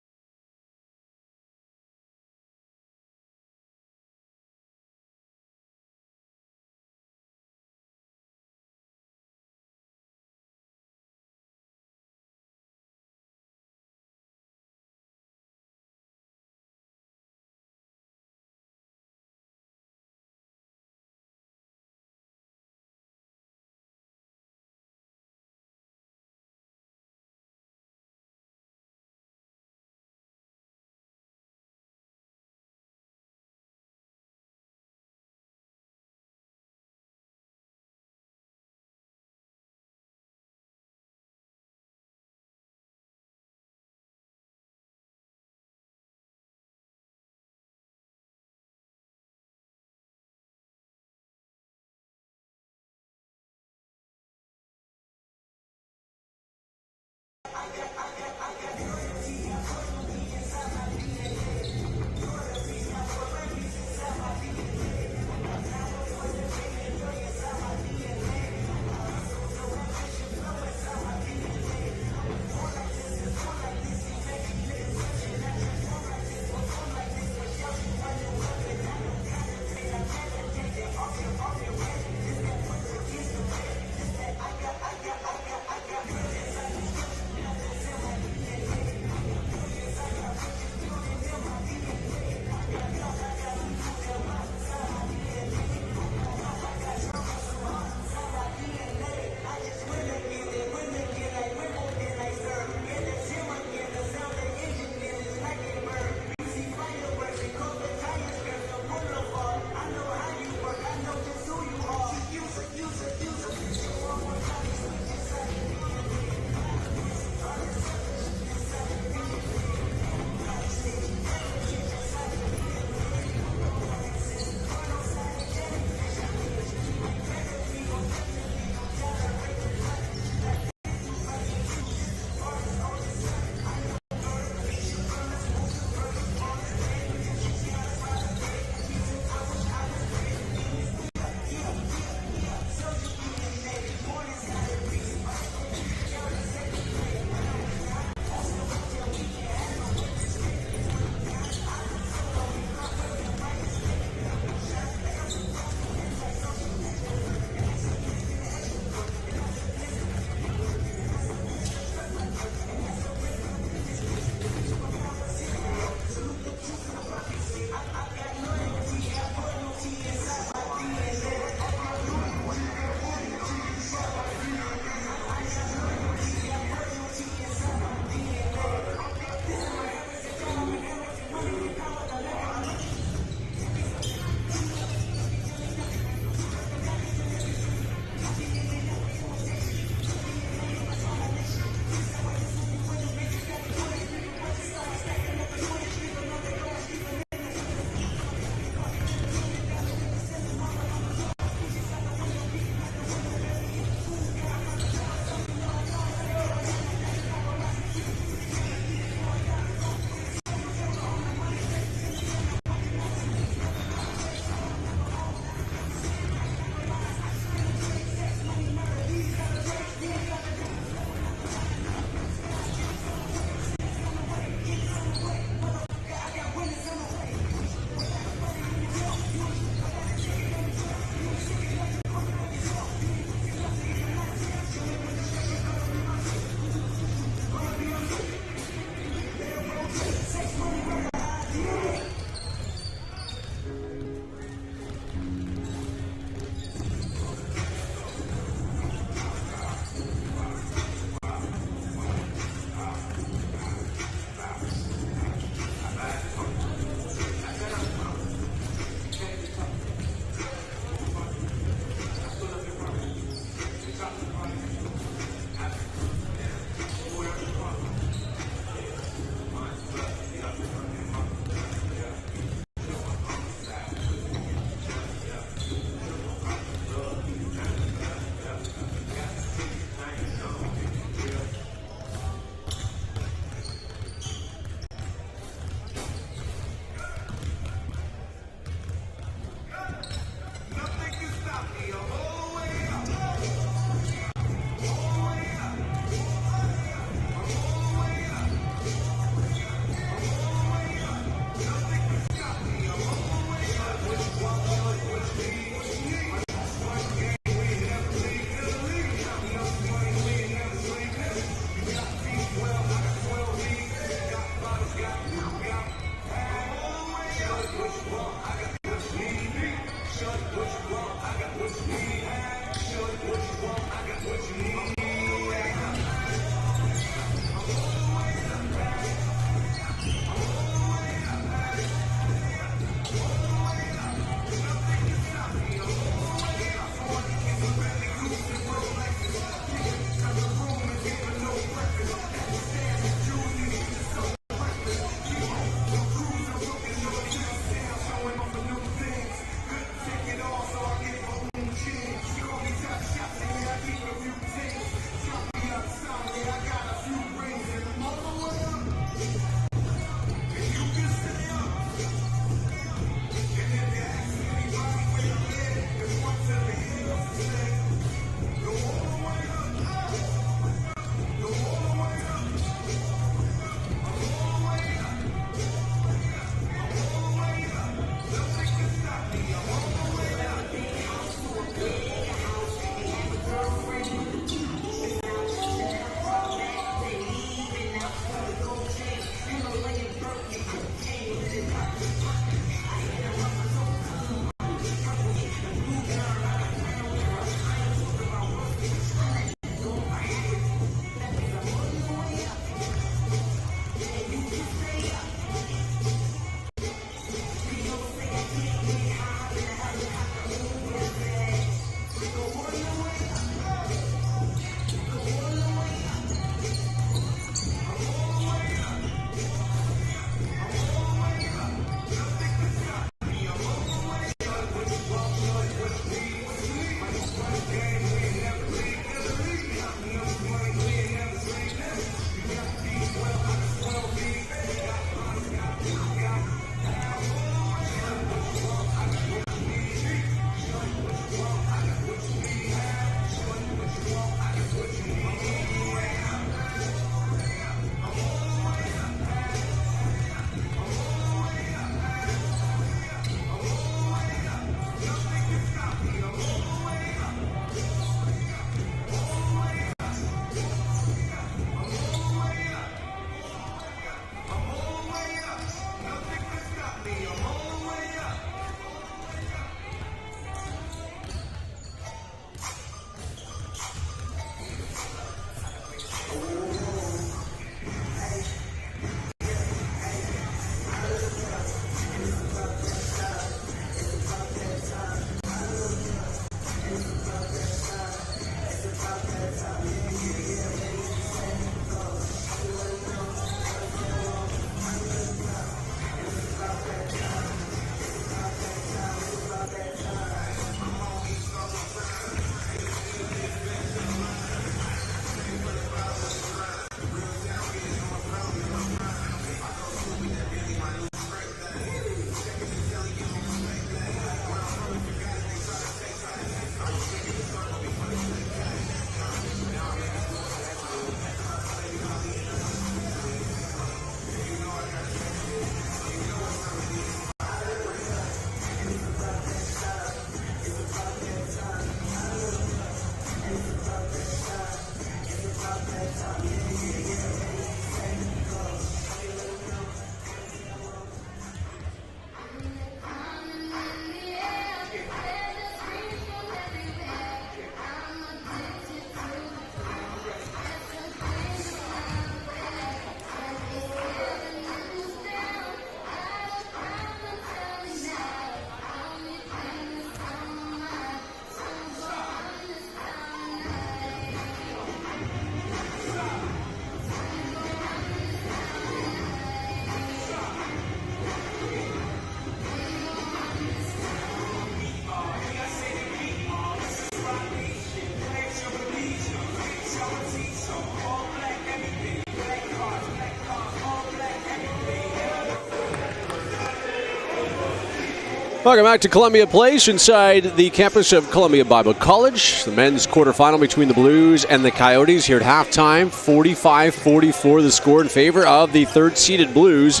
Speaker 2: Welcome back to Columbia Place inside the campus of Columbia Bible College. The men's quarterfinal between the Blues and the Coyotes here at halftime. 45-44 the score in favor of the third-seeded Blues,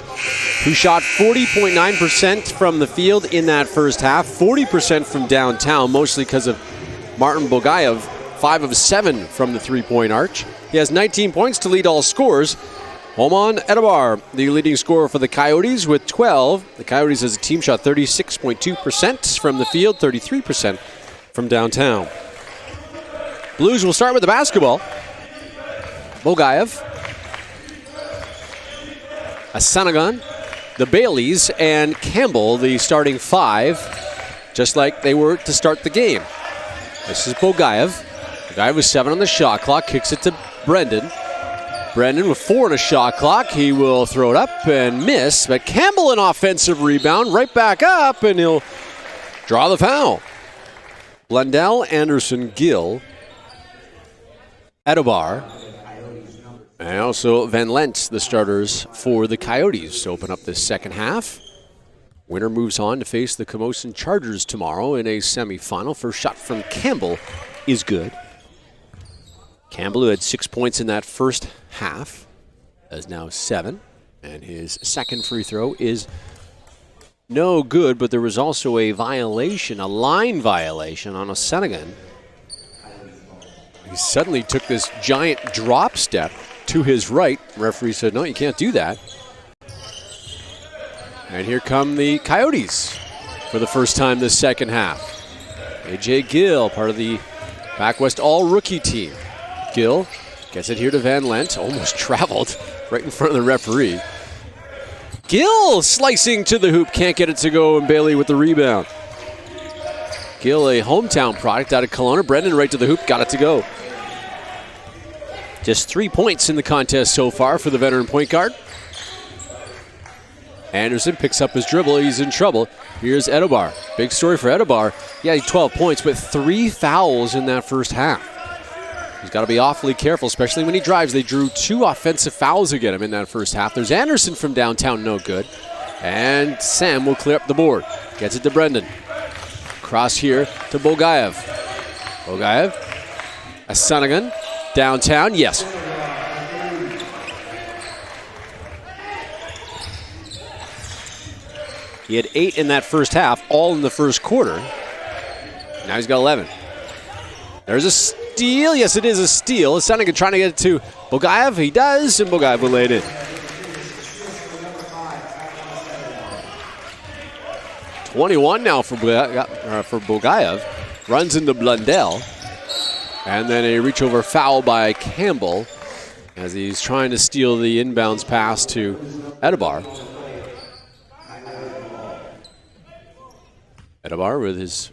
Speaker 2: who shot 40.9% from the field in that first half, 40% from downtown, mostly because of Martin Bogayev, 5 of 7 from the three-point arch. He has 19 points to lead all scorers. Roman Edobar, the leading scorer for the Coyotes, with 12. The Coyotes as a team shot 36.2% from the field, 33% from downtown. Blues will start with the basketball. Bogayev, Okanagan, the Baileys, and Campbell, the starting five, just like they were to start the game. This is Bogayev. Bogayev with 7 on the shot clock, kicks it to Brendan. Brendan with 4 on a shot clock. He will throw it up and miss, but Campbell an offensive rebound, right back up, and he'll draw the foul. Blundell, Anderson, Gill, Edobar, and also Van Lent, the starters for the Coyotes to open up this second half. Winner moves on to face the Camosun Chargers tomorrow in a semifinal. First shot from Campbell is good. Campbell, who had 6 points in that first half, has now 7. And his second free throw is no good, but there was also a violation, a line violation on Okanagan. He suddenly took this giant drop step to his right. The referee said, no, you can't do that. And here come the Coyotes for the first time this second half. A.J. Gill, part of the PACWEST all-rookie team. Gill gets it here to Van Lent, almost traveled right in front of the referee. Gill slicing to the hoop, can't get it to go, and Bailey with the rebound. Gill, a hometown product out of Kelowna. Brendan right to the hoop, got it to go. Just 3 points in the contest so far for the veteran point guard. Anderson picks up his dribble, he's in trouble. Here's Edobar. Big story for Edobar. Yeah, he had 12 points, but 3 fouls in that first half. He's got to be awfully careful, especially when he drives. They drew 2 offensive fouls against him in that first half. There's Anderson from downtown, no good. And Sam will clear up the board. Gets it to Brendan. Cross here to Bogaev. Bogaev. Okanagan. Downtown, yes. He had 8 in that first half, all in the first quarter. Now he's got 11. There's a steal. Yes, it is a steal. Okanagan trying to get it to Bogaev. He does, and Bogaev will lay it in. 21 now for Bogaev. Runs into Blundell. And then a reach-over foul by Campbell as he's trying to steal the inbounds pass to Edobar. Edobar with his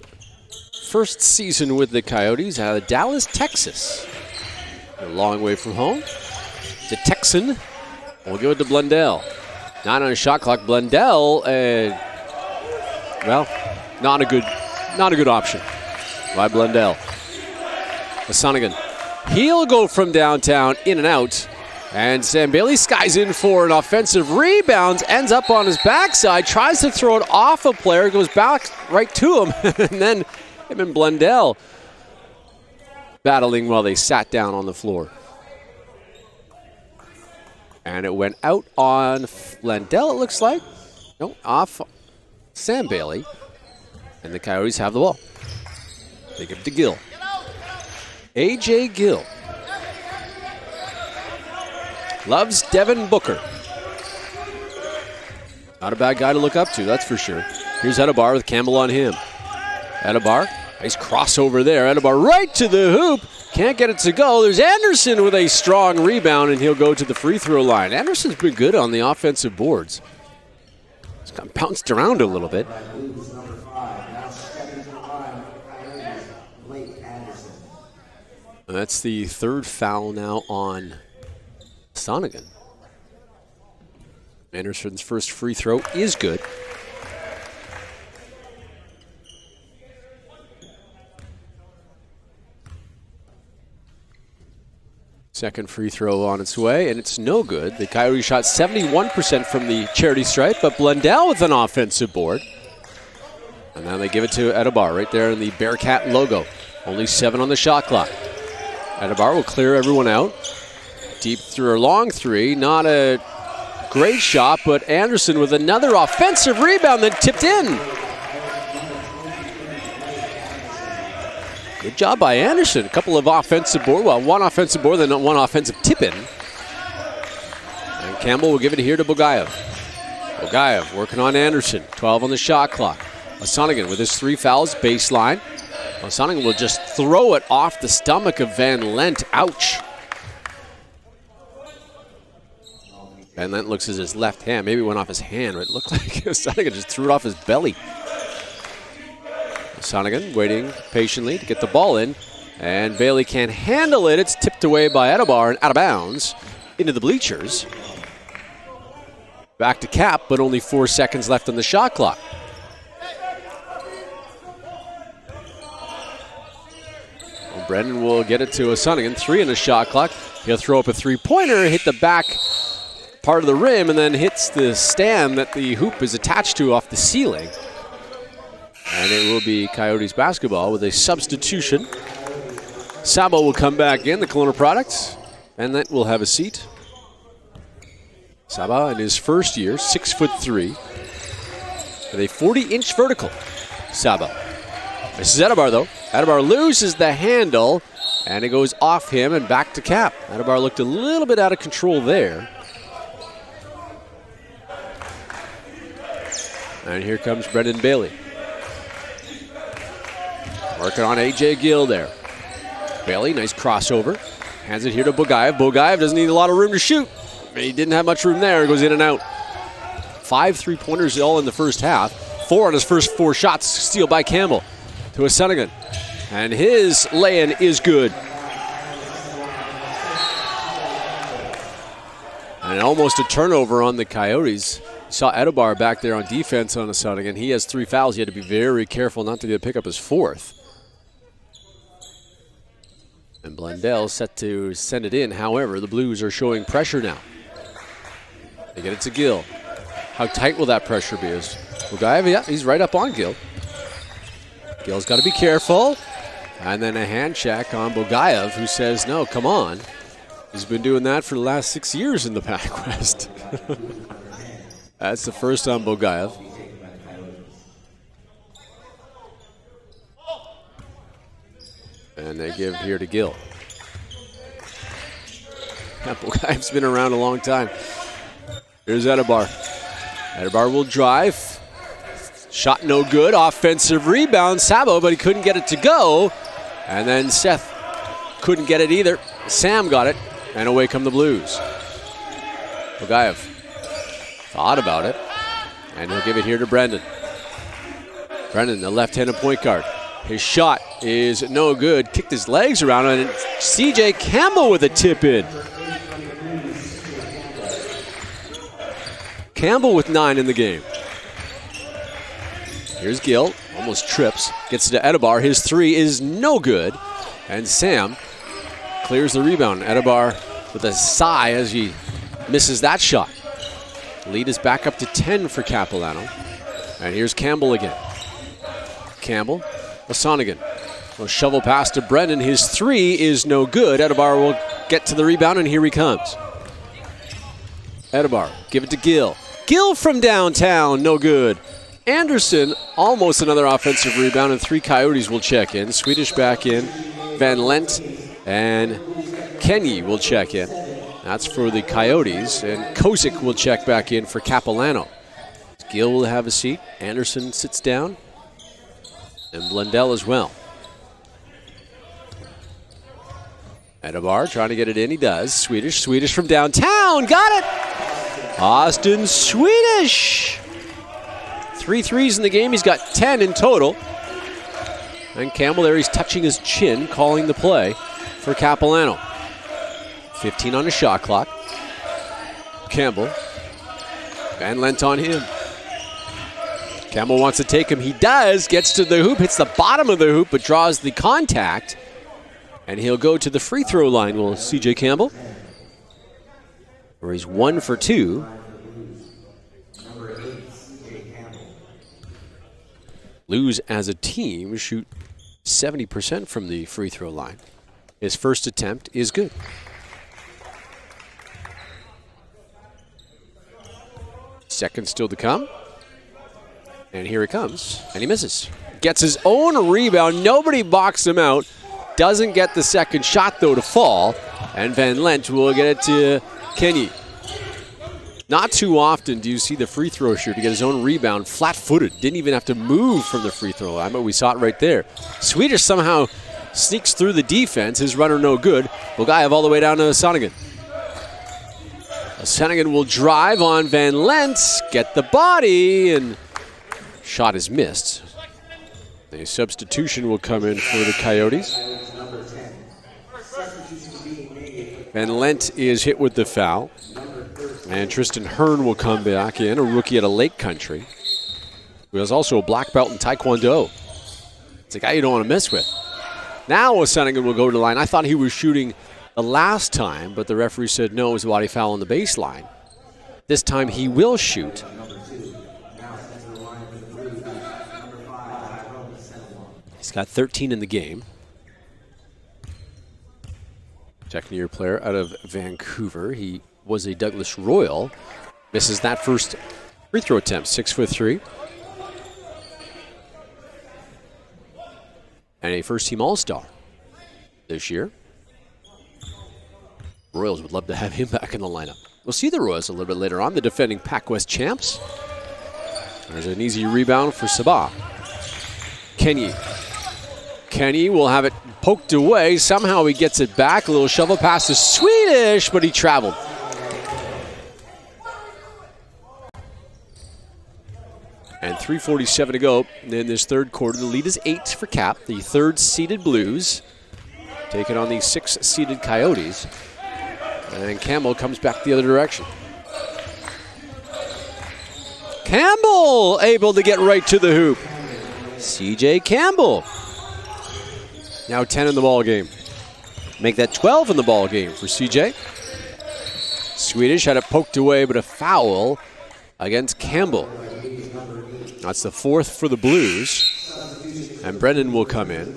Speaker 2: first season with the Coyotes out of Dallas, Texas. A long way from home. It's a Texan. We'll give it to Blundell. 9 on a shot clock. Blundell, well, not a good option by Blundell. Okanagan. He'll go from downtown, in and out. And Sam Bailey skies in for an offensive rebound, ends up on his backside, tries to throw it off a player, goes back right to him, and then him and Blundell battling while they sat down on the floor. And it went out on Blundell, it looks like. No, off Sam Bailey. And the Coyotes have the ball. They give it to Gill. A.J. Gill. Loves Devin Booker. Not a bad guy to look up to, that's for sure. Here's Edobar with Campbell on him. Edobar, nice crossover there. Edobar right to the hoop. Can't get it to go. There's Anderson with a strong rebound, and he'll go to the free throw line. Anderson's been good on the offensive boards. He's got bounced around a little bit. And that's the third foul now on Okanagan. Anderson's first free throw is good. Second free throw on its way, and it's no good. The Coyotes shot 71% from the charity stripe, but Blundell with an offensive board. And now they give it to Edobar right there in the Bearcat logo. Only 7 on the shot clock. Edobar will clear everyone out. Deep through a long three. Not a great shot, but Anderson with another offensive rebound that tipped in. Good job by Anderson. A couple of offensive board. Well, one offensive board, then one offensive tip-in. And Campbell will give it here to Bogaev. Bogaev working on Anderson. 12 on the shot clock. Okanagan with his 3 fouls, baseline. Okanagan will just throw it off the stomach of Van Lent. Ouch. Van Lent looks at his left hand. Maybe it went off his hand. It looked like Okanagan just threw it off his belly. Okanagan waiting patiently to get the ball in. And Bailey can't handle it. It's tipped away by Edobar and out of bounds into the bleachers. Back to Cap, but only 4 seconds left on the shot clock. Well, Brendan will get it to Okanagan. 3 in the shot clock. He'll throw up a three-pointer, hit the back part of the rim, and then hits the stand that the hoop is attached to off the ceiling. And it will be Coyotes basketball with a substitution. Sabo will come back in, the Kelowna product, and that will have a seat. Saba in his first year, 6'3", with a 40-inch vertical. Saba. This is Edobar, though. Edobar loses the handle, and it goes off him and back to Cap. Edobar looked a little bit out of control there. And here comes Brendan Bailey. Working on A.J. Gill there. Bailey, nice crossover. Hands it here to Bogaev. Bogaev doesn't need a lot of room to shoot. He didn't have much room there. It goes in and out. 5 3-pointers all in the first half. 4 on his first 4 shots. Steal by Campbell to Okanagan. And his lay-in is good. And almost a turnover on the Coyotes. Saw Edebar back there on defense on Okanagan. He has 3 fouls. He had to be very careful not to pick up his 4th. And Blundell set to send it in. However, the Blues are showing pressure now. They get it to Gill. How tight will that pressure be? Is Bogaev? Yeah, he's right up on Gill. Gill's got to be careful. And then a hand check on Bogaev, who says, no, come on. He's been doing that for the last 6 years in the PACWEST. That's the first on Bogaev. And they give here to Gill. Yeah, Bogaev's been around a long time. Here's Edebar. Edebar will drive. Shot no good. Offensive rebound. Sabo, but he couldn't get it to go. And then Seth couldn't get it either. Sam got it. And away come the Blues. Bogaev thought about it. And he'll give it here to Brendan. Brendan, the left-handed point guard. His shot is no good. Kicked his legs around, and C.J. Campbell with a tip-in. Campbell with 9 in the game. Here's Gill, almost trips. Gets to Edebar. His 3 is no good. And Sam clears the rebound. Edebar with a sigh as he misses that shot. Lead is back up to 10 for Capilano. And here's Campbell again. Campbell. Okanagan will shovel pass to Brendan. His 3 is no good. Edebar will get to the rebound, and here he comes. Edebar, give it to Gill. Gill from downtown, no good. Anderson, almost another offensive rebound, and 3 Coyotes will check in. Swedish back in. Van Lent and Kenny will check in. That's for the Coyotes, and Kozik will check back in for Capilano. Gill will have a seat. Anderson sits down. And Blundell as well. Edebar trying to get it in. He does. Swedish from downtown. Got it! Austin Swedish. 3 threes in the game. He's got 10 in total. And Campbell there, he's touching his chin, calling the play for Capilano. 15 on the shot clock. Campbell. Van Lent on him. Campbell wants to take him. He does. Gets to the hoop. Hits the bottom of the hoop, but draws the contact. And he'll go to the free throw line, will C.J. Campbell. Where he's 1 for 2. Blues as a team shoot 70% from the free throw line. His first attempt is good. Second still to come. And here it comes, and he misses. Gets his own rebound. Nobody boxed him out. Doesn't get the second shot, though, to fall. And Van Lent will get it to Kenny. Not too often do you see the free throw shooter get his own rebound flat-footed. Didn't even have to move from the free throw line, but we saw it right there. Swedish somehow sneaks through the defense. His runner no good. Bogaev all the way down to Okanagan. Okanagan will drive on Van Lent, get the body, and shot is missed. A substitution will come in for the Coyotes. Van Lent is hit with the foul. And Tristan Hearn will come back in, a rookie at a Lake Country, who is also a black belt in Taekwondo. It's a guy you don't want to mess with. Now Okanagan will go to the line. I thought he was shooting the last time, but the referee said no, it was a body foul on the baseline. This time he will shoot. He's got 13 in the game. Second-year player out of Vancouver. He was a Douglas Royal. Misses that first free throw attempt, 6'3". And a first-team All-Star this year. Royals would love to have him back in the lineup. We'll see the Royals a little bit later on, the defending PACWEST champs. There's an easy rebound for Sabah. Kenny will have it poked away. Somehow he gets it back. A little shovel pass to Swedish, but he traveled. And 3:47 to go in this third quarter. The lead is 8 for Cap, the third-seeded Blues, taking on the 6th-seeded Coyotes. And Campbell comes back the other direction. Campbell able to get right to the hoop. C.J. Campbell. Now 10 in the ball game. Make that 12 in the ball game for C.J. Swedish had it poked away, but a foul against Campbell. That's the 4th for the Blues. And Brendan will come in.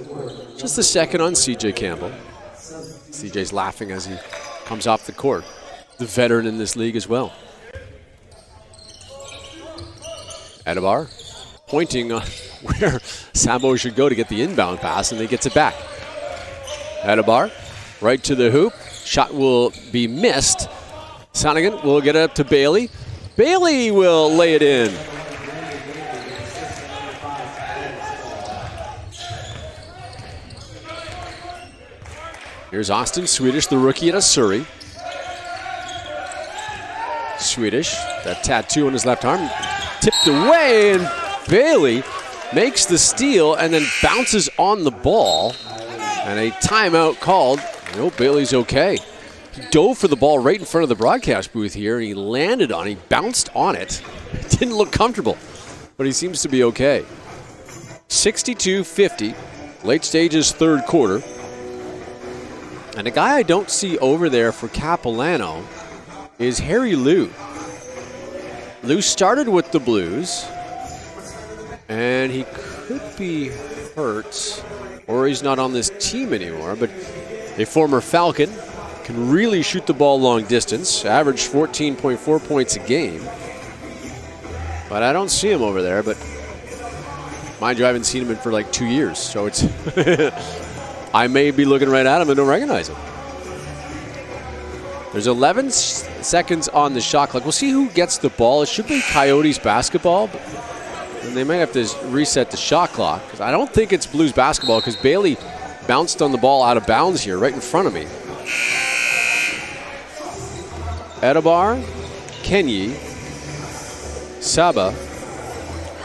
Speaker 2: Just the 2nd on C.J. Campbell. C.J.'s laughing as he comes off the court. The veteran in this league as well. Adebar pointing on where Sambo should go to get the inbound pass, and he gets it back. Adebar right to the hoop. Shot will be missed. Sonigan will get it up to Bailey. Bailey will lay it in. Here's Austin Swedish, the rookie out of Surrey. Swedish, that tattoo on his left arm, tipped away, and Bailey makes the steal and then bounces on the ball. And a timeout called. I hope Bailey's okay. He dove for the ball right in front of the broadcast booth here, and he landed on it. He bounced on it. It didn't look comfortable, but he seems to be okay. 62-50, late stages, third quarter. And a guy I don't see over there for Capilano is Harry Liu. Liu started with the Blues, and he could be hurt, or he's not on this team anymore, but a former Falcon, can really shoot the ball long distance, averaged 14.4 points a game. But I don't see him over there, but mind you, I haven't seen him in for like 2 years, so it's I may be looking right at him and don't recognize him. There's 11 seconds on the shot clock. We'll see who gets the ball. It should be Coyotes basketball, but they might have to reset the shot clock, because I don't think it's Blues basketball, because Bailey bounced on the ball out of bounds here, right in front of me. Adebar, Kenyi, Saba,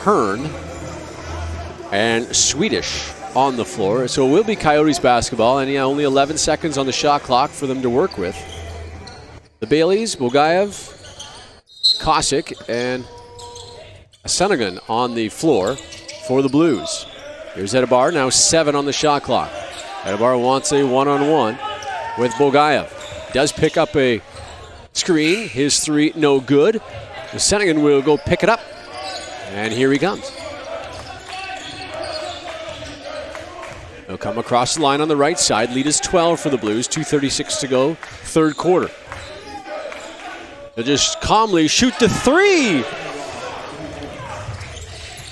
Speaker 2: Hearn, and Swedish on the floor. So it will be Coyotes basketball, and yeah, only 11 seconds on the shot clock for them to work with. The Baileys, Bogaev, Kosick, and Sonigan on the floor for the Blues. Here's Adebar, now 7 on the shot clock. Adebar wants a one-on-one with Bogaev. Does pick up a screen. His 3, no good. Sonigan will go pick it up, and here he comes. He'll come across the line on the right side. Lead is 12 for the Blues. 2:36 to go, third quarter. They'll just calmly shoot the 3.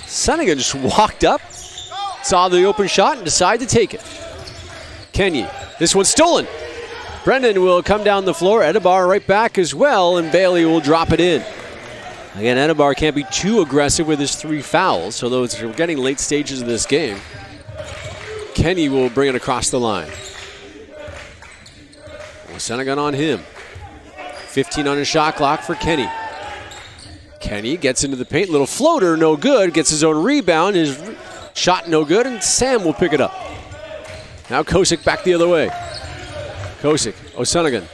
Speaker 2: Sonigan just walked up, saw the open shot, and decided to take it. Kenyi, this one's stolen. Brendan will come down the floor. Adebar right back as well, and Bailey will drop it in. Again, Adebar can't be too aggressive with his 3 fouls, so though we're getting late stages of this game, Kenny will bring it across the line. Sonigan on him. 15 on his shot clock for Kenny. Kenny gets into the paint. Little floater, no good. Gets his own rebound. His shot no good, and Sam will pick it up. Now Kosick back the other way. Kosick, O'Sonigan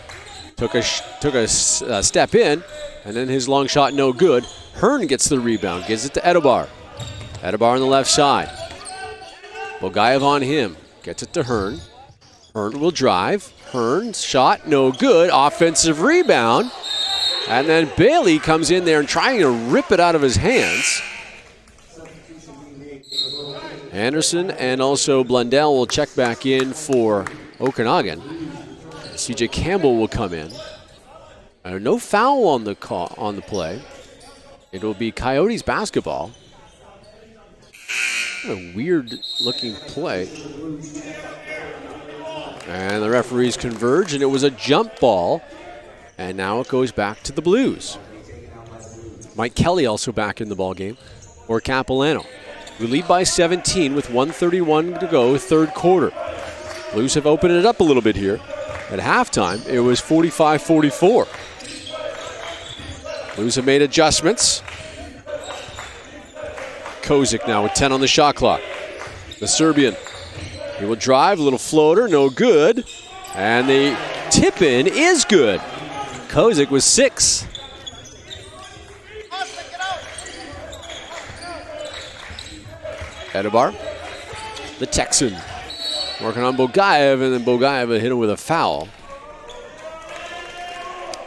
Speaker 2: took a step in, and then his long shot no good. Hearn gets the rebound, gives it to Adebar. Adebar on the left side. Bogaev on him, gets it to Hearn. Hearn will drive. Hearn's shot no good. Offensive rebound. And then Bailey comes in there and trying to rip it out of his hands. Anderson and also Blundell will check back in for Okanagan. C.J. Campbell will come in. No foul on the play. It will be Coyotes basketball. What a weird-looking play. And the referees converge, and it was a jump ball. And now it goes back to the Blues. Mike Kelly also back in the ball game. for Capilano. We lead by 17 with 1:31 to go, third quarter. Blues have opened it up a little bit here. At halftime, it was 45-44. Blues have made adjustments. Kozik now with 10 on the shot clock. The Serbian, he will drive, a little floater, no good. And the tip-in is good. Kozik with 6. Edibar, the Texan, working on Bogaev, and then Bogaev hit him with a foul.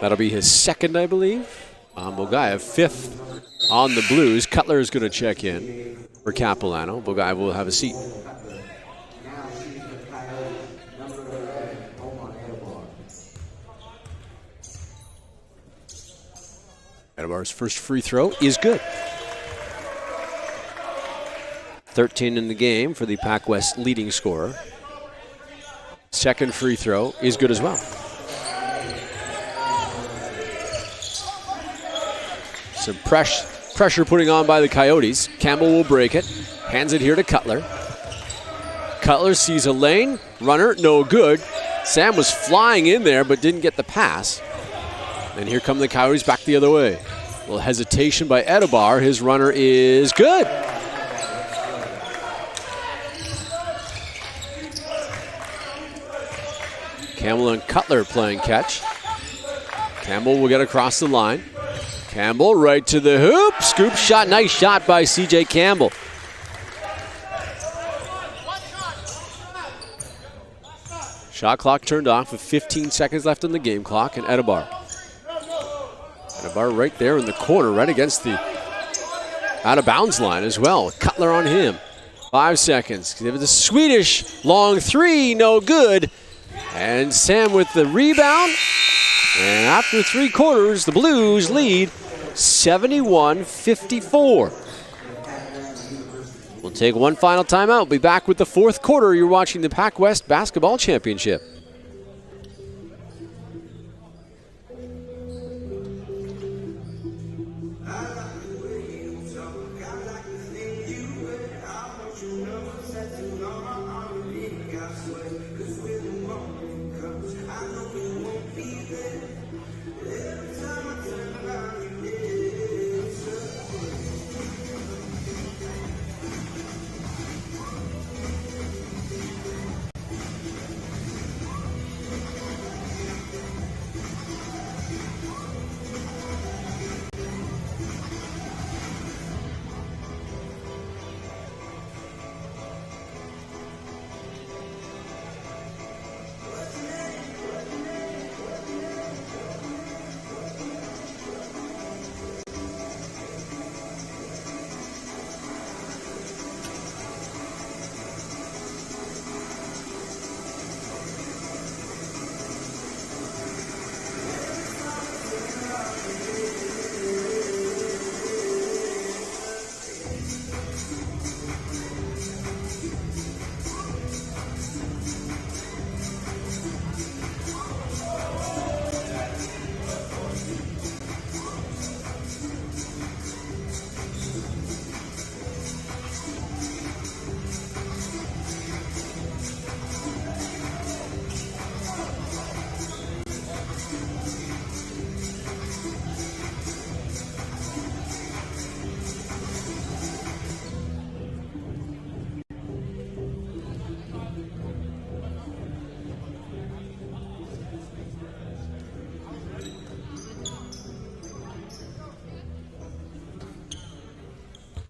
Speaker 2: That'll be his second, I believe. Bogaev, 5th on the Blues. Cutler is going to check in for Capilano. Bogaev will have a seat. Edibar's first free throw is good. 13 in the game for the PACWEST leading scorer. Second free throw is good as well. Some pressure putting on by the Coyotes. Campbell will break it. Hands it here to Cutler. Cutler sees a lane. Runner, no good. Sam was flying in there but didn't get the pass. And here come the Coyotes back the other way. A little hesitation by Edibar. His runner is good. Campbell and Cutler playing catch. Campbell will get across the line. Campbell right to the hoop. Scoop shot. Nice shot by C.J. Campbell. Shot clock turned off with 15 seconds left on the game clock, and Edibar. Edibar right there in the corner, right against the out-of-bounds line as well. Cutler on him. 5 seconds. Give it the Swedish. Long three, no good. And Sam with the rebound. And after 3 quarters, the Blues lead 71-54. We'll take one final timeout. We'll be back with the fourth quarter. You're watching the PACWEST Basketball Championship.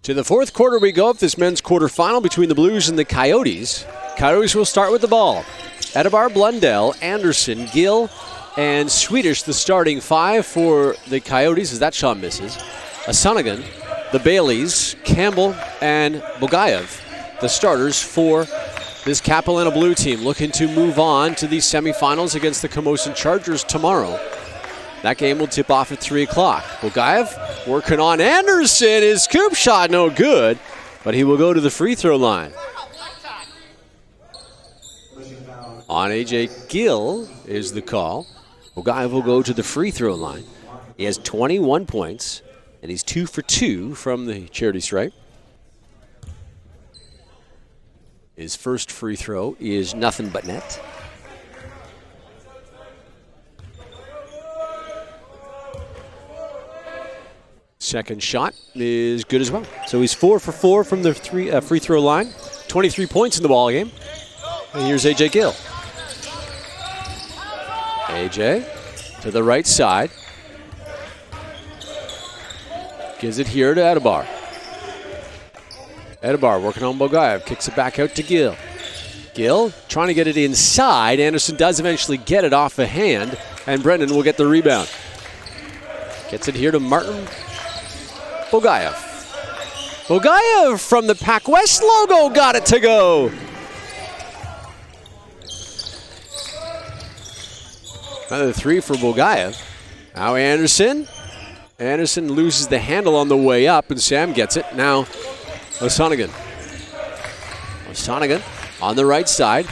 Speaker 2: To the fourth quarter we go of this men's quarterfinal between the Blues and the Coyotes. Coyotes will start with the ball. Edibar, Blundell, Anderson, Gill, and Swedish, the starting 5 for the Coyotes, as that shot misses. Okanagan, the Baileys, Campbell, and Bogaev, the starters for this Capilano Blue team, looking to move on to the semifinals against the Camosun Chargers tomorrow. That game will tip off at 3 o'clock. Bogaev working on Anderson. His scoop shot no good, but he will go to the free throw line. On A.J. Gill is the call. Bogaev will go to the free throw line. He has 21 points, And he's 2 for 2 from the charity stripe. His first free throw is nothing but net. Second shot is good as well. So he's 4 for 4 from the free throw line. 23 points in the ball game. And here's A.J. Gill. A.J. to the right side. Gives it here to Adebar. Adebar working on Bogaev. Kicks it back out to Gill. Gill trying to get it inside. Anderson does eventually get it off a hand. And Brendan will get the rebound. Gets it here to Martin Bogaev. Bogaev from the PACWEST logo got it to go. Another 3 for Bogaev. Now Anderson. Anderson loses the handle on the way up, and Sam gets it. Now Okanagan. Okanagan on the right side.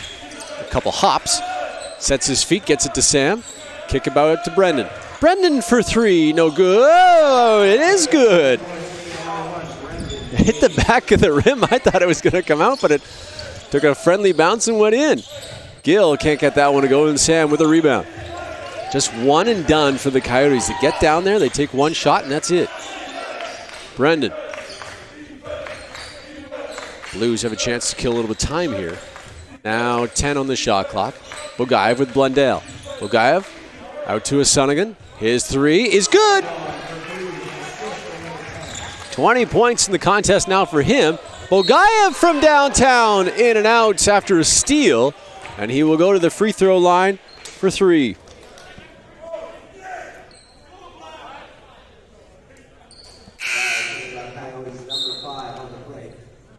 Speaker 2: A couple hops. Sets his feet, gets it to Sam. Kick it out to Brendan. Brendan for 3, no good. Oh, it is good. Hit the back of the rim. I thought it was going to come out, but it took a friendly bounce and went in. Gill can't get that one to go, and Sam with a rebound. Just one and done for the Coyotes. They get down there, they take one shot, and that's it. Brendan. Blues have a chance to kill a little bit of time here. Now 10 on the shot clock. Bogaev with Blundell. Bogaev out to Okanagan. His 3 is good. 20 points in the contest now for him. Bogaev from downtown, in and out after a steal. And he will go to the free throw line for 3.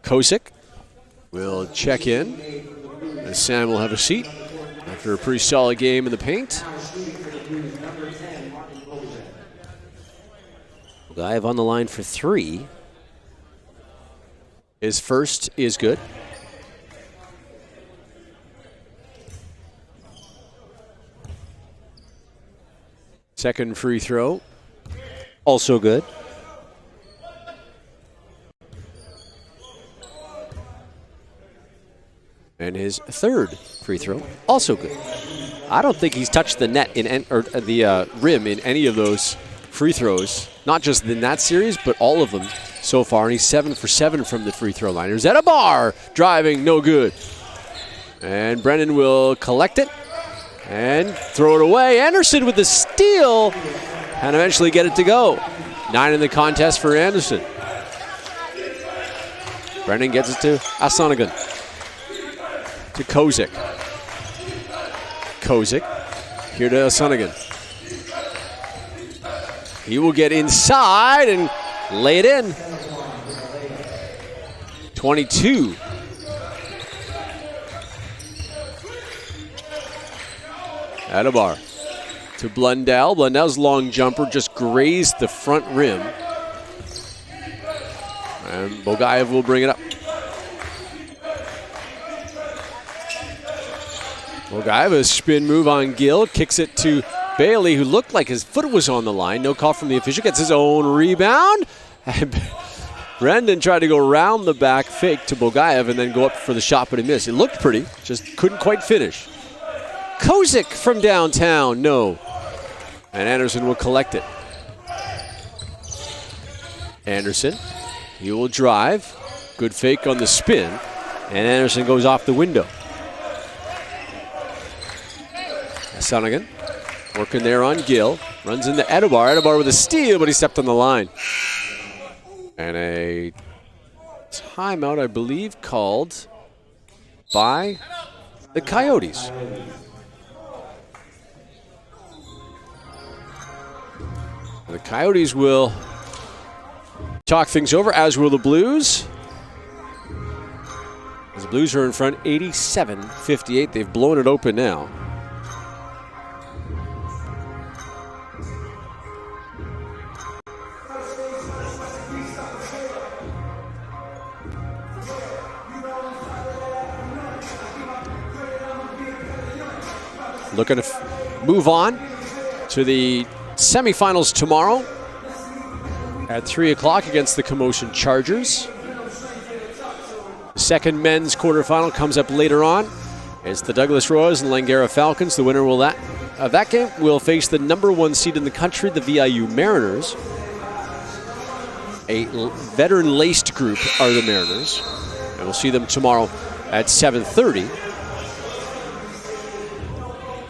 Speaker 2: Kosick will check in, and Sam will have a seat after a pretty solid game in the paint. Bogaev on the line for 3. His first is good. Second free throw, also good. And his third free throw, also good. I don't think he's touched the net or the rim in any of those free throws, not just in that series, but all of them so far. And he's 7 for 7 from the free throw line. Here's Adebar driving, no good. And Brennan will collect it and throw it away. Anderson with the steal and eventually get it to go. 9 in the contest for Anderson. Brennan gets it to Okanagan. To Kosick. Kosick here to Okanagan. He will get inside and lay it in. 22. Adebar to Blundell. Blundell's long jumper just grazed the front rim. And Bogaev will bring it up. Bogaev, a spin move on Gill, kicks it to Bailey, who looked like his foot was on the line. No call from the official. Gets his own rebound. Brendan tried to go around the back fake to Bogaev and then go up for the shot, but he missed. It looked pretty, just couldn't quite finish. Kosick from downtown, no. And Anderson will collect it. Anderson, he will drive. Good fake on the spin. And Anderson goes off the window. Okanagan working there on Gill. Runs into Adebar. Adebar with a steal, but he stepped on the line. And a timeout, I believe, called by the Coyotes. The Coyotes will talk things over, as will the Blues. As the Blues are in front 87-58. They've blown it open now. Looking to move on to the semifinals tomorrow at 3 o'clock against the Commotion Chargers. The second men's quarterfinal comes up later on. It's the Douglas Royals and Langara Falcons. The winner of that game will face the number 1 seed in the country, the VIU Mariners. A veteran-laced group are the Mariners. And we'll see them tomorrow at 7:30.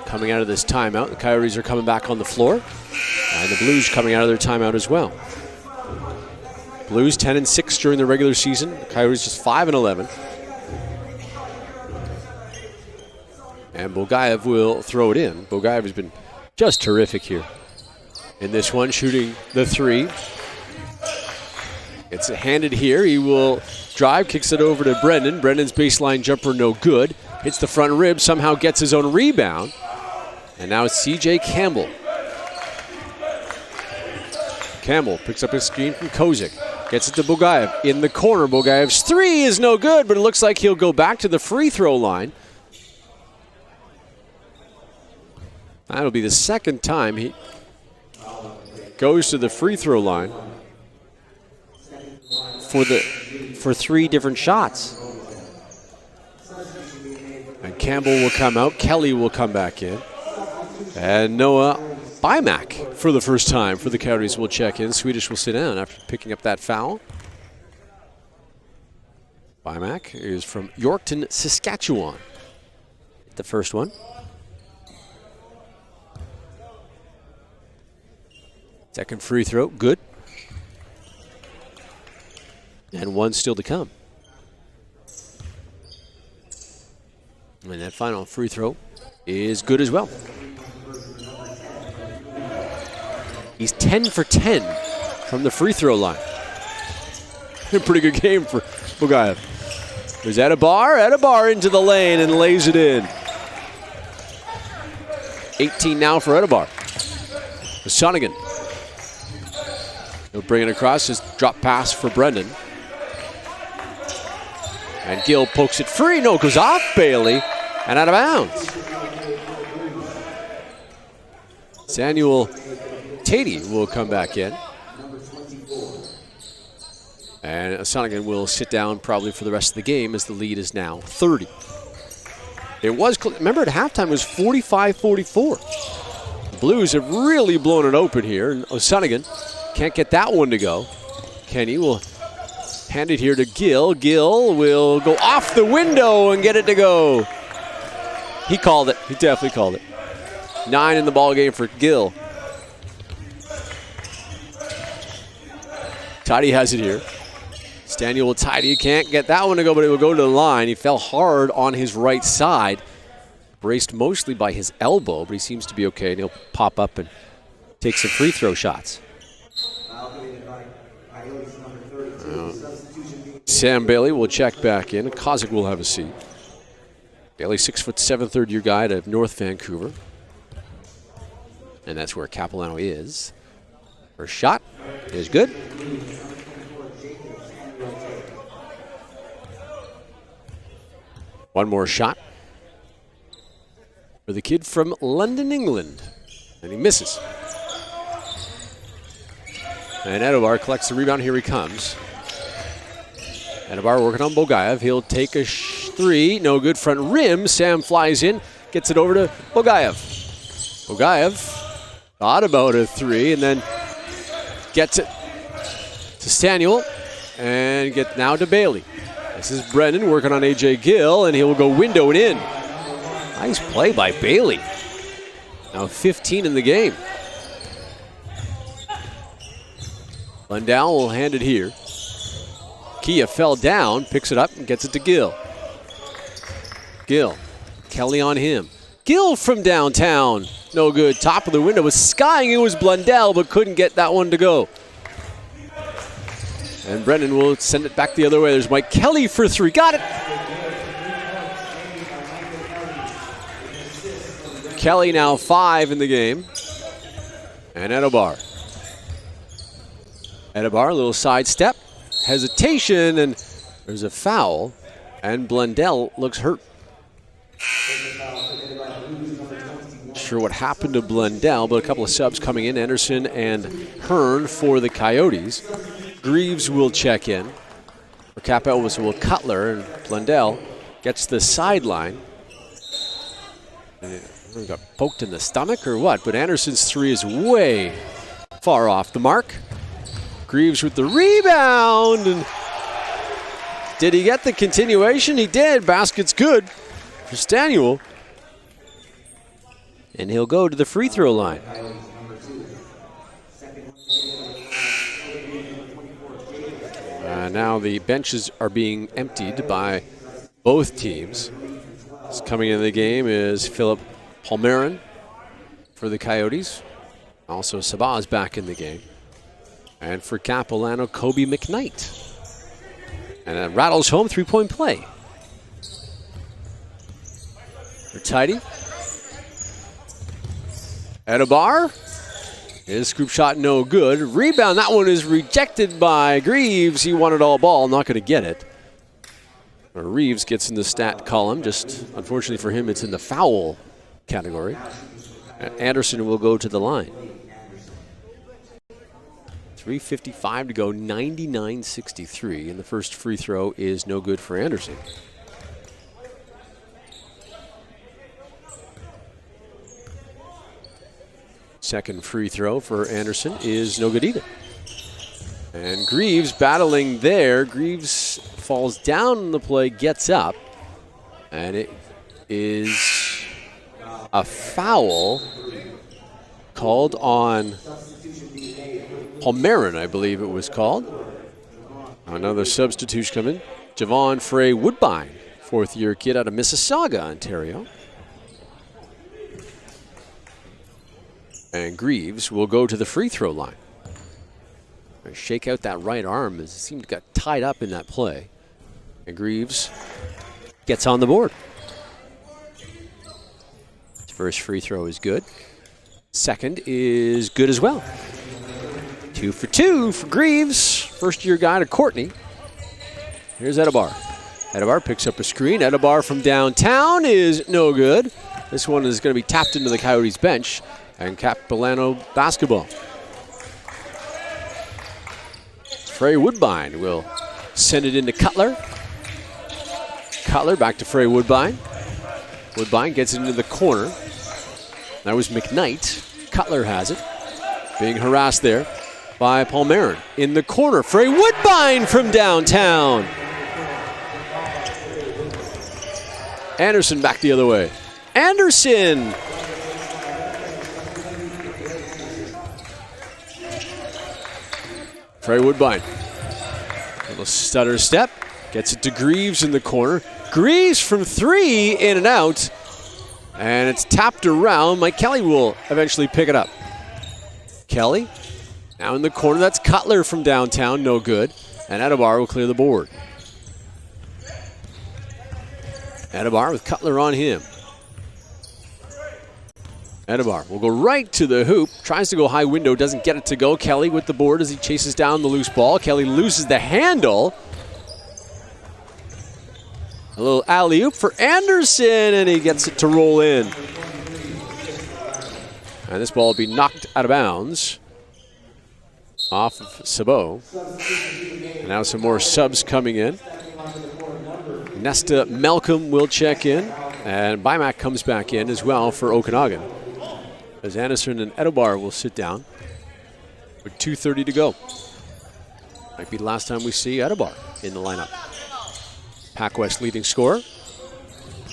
Speaker 2: Coming out of this timeout, the Coyotes are coming back on the floor. And the Blues coming out of their timeout as well. Blues 10-6 during the regular season. The Coyotes just 5-11. And Bogaev will throw it in. Bogaev has been just terrific here in this one, shooting the 3. It's handed here. He will drive, kicks it over to Brendan. Brendan's baseline jumper no good. Hits the front rib, somehow gets his own rebound. And now it's C.J. Campbell. Campbell picks up his screen from Kozik. Gets it to Bogaev in the corner. Bogaev's 3 is no good, but it looks like he'll go back to the free throw line. That'll be the second time he goes to the free throw line for 3 different shots. And Campbell will come out. Kelly will come back in. And Noah Bymack for the first time for the Coyotes will check in. Swedish will sit down after picking up that foul. Bymack is from Yorkton, Saskatchewan. The first one. Second free throw, good. And 1 still to come. And that final free throw is good as well. He's 10 for 10 from the free throw line. A pretty good game for Bogaev. There's Edibar into the lane and lays it in. 18 now for Edibar. Sonigan. He'll bring it across, his drop pass for Brendan. And Gill pokes it free. No, it goes off Bailey and out of bounds. Samuel Tatey will come back in. And Sonigan will sit down probably for the rest of the game as the lead is now 30. It was, remember at halftime it was 45-44. The Blues have really blown it open here. And Sonigan can't get that one to go. Kenny will hand it here to Gill. Gill will go off the window and get it to go. He called it. He definitely called it. 9 in the ball game for Gill. Tidy has it here. Staniel Tidy can't get that one to go, but it will go to the line. He fell hard on his right side. Braced mostly by his elbow, but he seems to be okay, and he'll pop up and take some free throw shots. Sam Bailey will check back in. Kozik will have a seat. Bailey, 6'7", third-year guy out of North Vancouver. And that's where Capilano is. First shot is good. One more shot for the kid from London, England. And he misses. And Edibar collects the rebound. Here he comes. Edibar working on Bogaev. He'll take a 3. No good. Front rim. Sam flies in. Gets it over to Bogaev. Bogaev thought about a 3 and then gets it to Staniel. And get now to Bailey. This is Brendan working on A.J. Gill, and he will go window and in. Nice play by Bailey. Now 15 in the game. Lundell will hand it here. Kia fell down, picks it up, and gets it to Gill. Gill. Kelly on him. Gill from downtown. No good. Top of the window was skying. It was Blundell, but couldn't get that one to go. And Brendan will send it back the other way. There's Mike Kelly for 3. Got it! Kelly now 5 in the game. And Edibar. Edibar, a little sidestep. Hesitation, and there's a foul. And Blundell looks hurt. sure what happened to Blundell, but a couple of subs coming in. Anderson and Hearn for the Coyotes. Greaves will check in. For Capel will Cutler, and Blundell gets the sideline. Got poked in the stomach or what? But Anderson's three is way far off the mark. Greaves with the rebound. And did he get the continuation? He did. Basket's good for Stanuel. And he'll go to the free throw line. Now the benches are being emptied by both teams. Coming into the game is Philip Palmerin for the Coyotes. Also Sabah is back in the game. And for Capilano, Kobe McKnight. And that rattles home three-point play. For Tidy. Edabar. His scoop shot no good. Rebound, that one is rejected by Greaves. He wanted all ball, not going to get it. Reeves gets in the stat column. Just unfortunately for him, it's in the foul category. Anderson will go to the line. 3:55 to go, 99-63, and the first free throw is no good for Anderson. Second free throw for Anderson is no good either. And Greaves battling there. Greaves falls down in the play, gets up, and it is a foul called on Palmerin, I believe it was called. Another substitution coming. Javon Frey Woodbine, fourth-year kid out of Mississauga, Ontario. And Greaves will go to the free throw line. Shake out that right arm as it seemed to got tied up in that play. And Greaves gets on the board. His first free throw is good. Second is good as well. 2 for 2 for Greaves. First-year guy to Courtney. Here's Edabar. Edabar picks up a screen. Edabar from downtown is no good. This one is going to be tapped into the Coyotes bench. And Capilano basketball. Frey Woodbine will send it into Cutler. Cutler back to Frey Woodbine. Woodbine gets it into the corner. That was McKnight. Cutler has it. Being harassed there by Palmerin. In the corner, Frey Woodbine from downtown. Anderson back the other way. Anderson! Frey Woodbine. Little stutter step. Gets it to Greaves in the corner. Greaves from three, in and out. And it's tapped around. Mike Kelly will eventually pick it up. Kelly. Now in the corner. That's Cutler from downtown. No good. And Edabar will clear the board. Edabar with Cutler on him. Edabar will go right to the hoop. Tries to go high window. Doesn't get it to go. Kelly with the board as he chases down the loose ball. Kelly loses the handle. A little alley-oop for Anderson, and he gets it to roll in. And this ball will be knocked out of bounds off of Sabot. And now some more subs coming in. Nesta Malcolm will check in, and Bimac comes back in as well for Okanagan. As Anderson and Edabar will sit down with 2:30 to go. Might be the last time we see Edabar in the lineup. PACWEST leading scorer.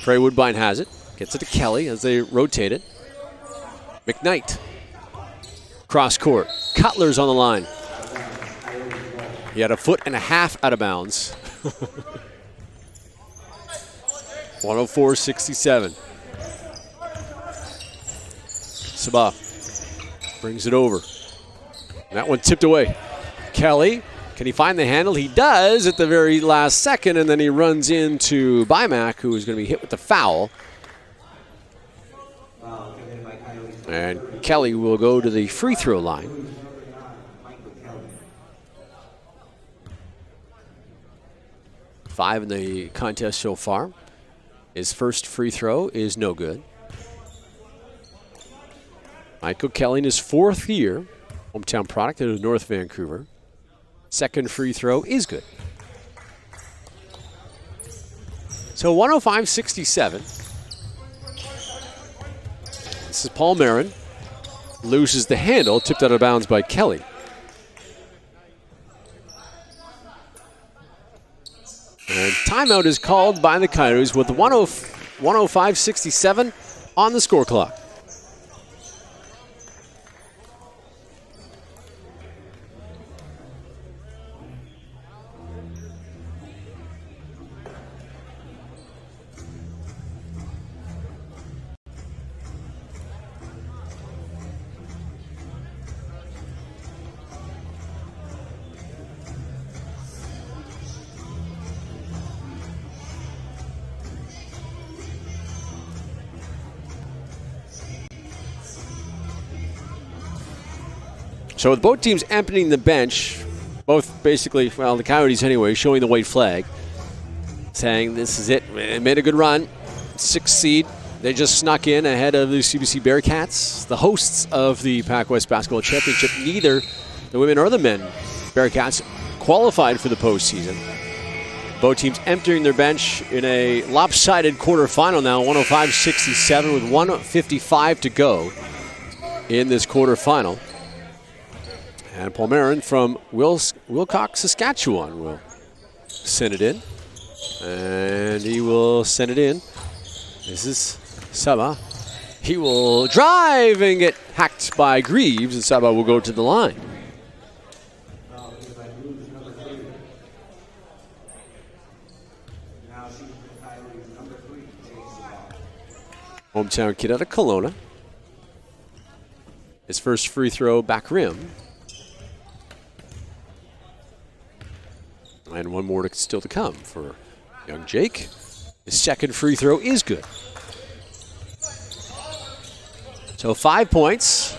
Speaker 2: Frey Woodbine has it. Gets it to Kelly as they rotate it. McKnight. Cross court. Cutler's on the line. He had a foot and a half out of bounds. 104-67. Sabah brings it over. And that one tipped away. Kelly, can he find the handle? He does at the very last second, and then he runs into Bimac, who is going to be hit with the foul. And Kelly will go to the free throw line. Five in the contest so far. His first free throw is no good. Michael Kelly in his 4th year, hometown product out of North Vancouver. Second free throw is good. So 105-67. This is Paul Marin. Loses the handle, tipped out of bounds by Kelly. And timeout is called by the Coyotes with 105-67 on the score clock. So with both teams emptying the bench, both basically, well, the Coyotes anyway, showing the white flag, saying this is it. They made a good run. 6th seed. They just snuck in ahead of the CBC Bearcats, the hosts of the PACWEST Basketball Championship. Neither the women or the men Bearcats qualified for the postseason. Both teams emptying their bench in a lopsided quarterfinal now, 105-67 with 1:55 to go in this quarterfinal. And Paul Marin from Wilcox, Saskatchewan will send it in. And he will send it in. This is Saba. He will drive and get hacked by Greaves, and Saba will go to the line. Hometown kid out of Kelowna. His first free throw back rim. And one more still to come for young Jake. His second free throw is good. So 5 points.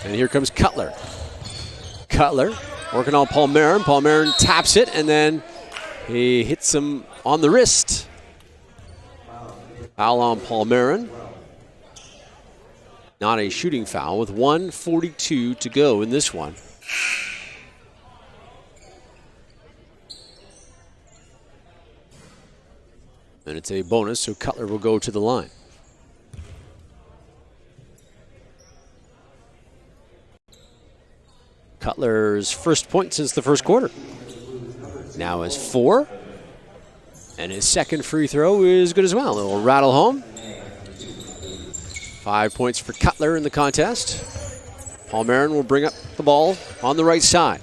Speaker 2: And here comes Cutler. Cutler working on Paul Marin. Paul Marin taps it, and then he hits him on the wrist. Foul on Paul Marin. Not a shooting foul with 1:42 to go in this one. And it's a bonus, so Cutler will go to the line. Cutler's first point since the first quarter. Now is 4. And his second free throw is good as well. It'll rattle home. 5 points for Cutler in the contest. Paul Marin will bring up the ball on the right side.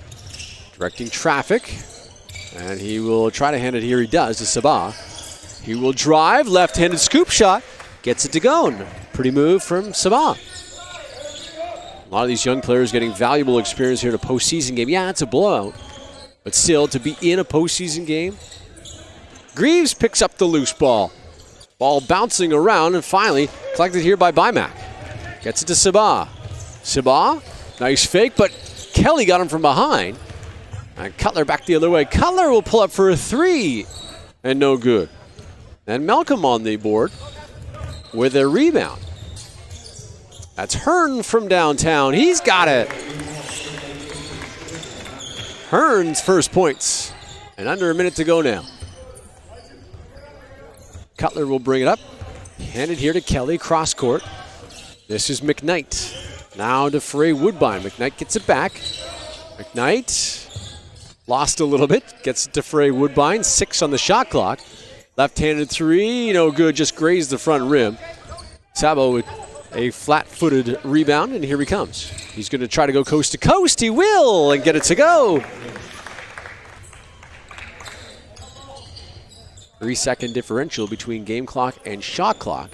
Speaker 2: Directing traffic. And he will try to hand it here. He does to Sabah. He will drive, left-handed scoop shot, gets it to go. Pretty move from Sabah. A lot of these young players getting valuable experience here in a postseason game. Yeah, it's a blowout, but still, to be in a postseason game. Greaves picks up the loose ball. Ball bouncing around, and finally collected here by Bymack. Gets it to Sabah. Sabah, nice fake, but Kelly got him from behind. And Cutler back the other way. Cutler will pull up for a 3, and no good. And Malcolm on the board with a rebound. That's Hearn from downtown. He's got it. Hearn's first points. And under a minute to go now. Cutler will bring it up. Handed here to Kelly, cross court. This is McKnight. Now to Frey Woodbine. McKnight gets it back. McKnight lost a little bit. Gets it to Frey Woodbine. 6 on the shot clock. Left-handed 3, no good, just grazed the front rim. Sabo with a flat-footed rebound, and here he comes. He's going to try to go coast to coast. He will, and get it to go. 3-second differential between game clock and shot clock.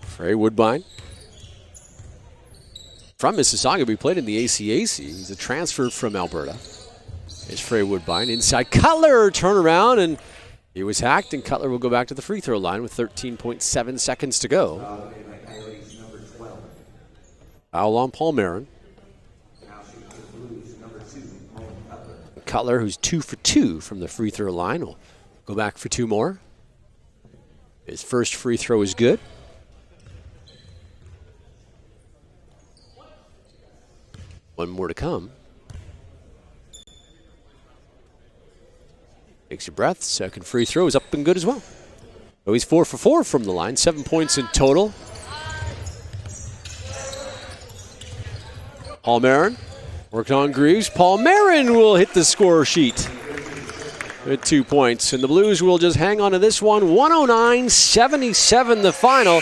Speaker 2: Frey Woodbine. From Mississauga, we played in the ACAC. He's a transfer from Alberta. It's Frey Woodbine. Inside Cutler, turn around, and he was hacked, and Cutler will go back to the free throw line with 13.7 seconds to go. Foul on Paul Marin. Cutler, who's 2 for 2 from the free throw line, will go back for 2 more. His first free throw is good. One more to come. Takes a breath. Second free throw is up and good as well. So he's 4 for 4 from the line. 7 points in total. Paul Marin working on Greaves. Paul Marin will hit the score sheet with 2 points. And the Blues will just hang on to this one. 109-77 the final.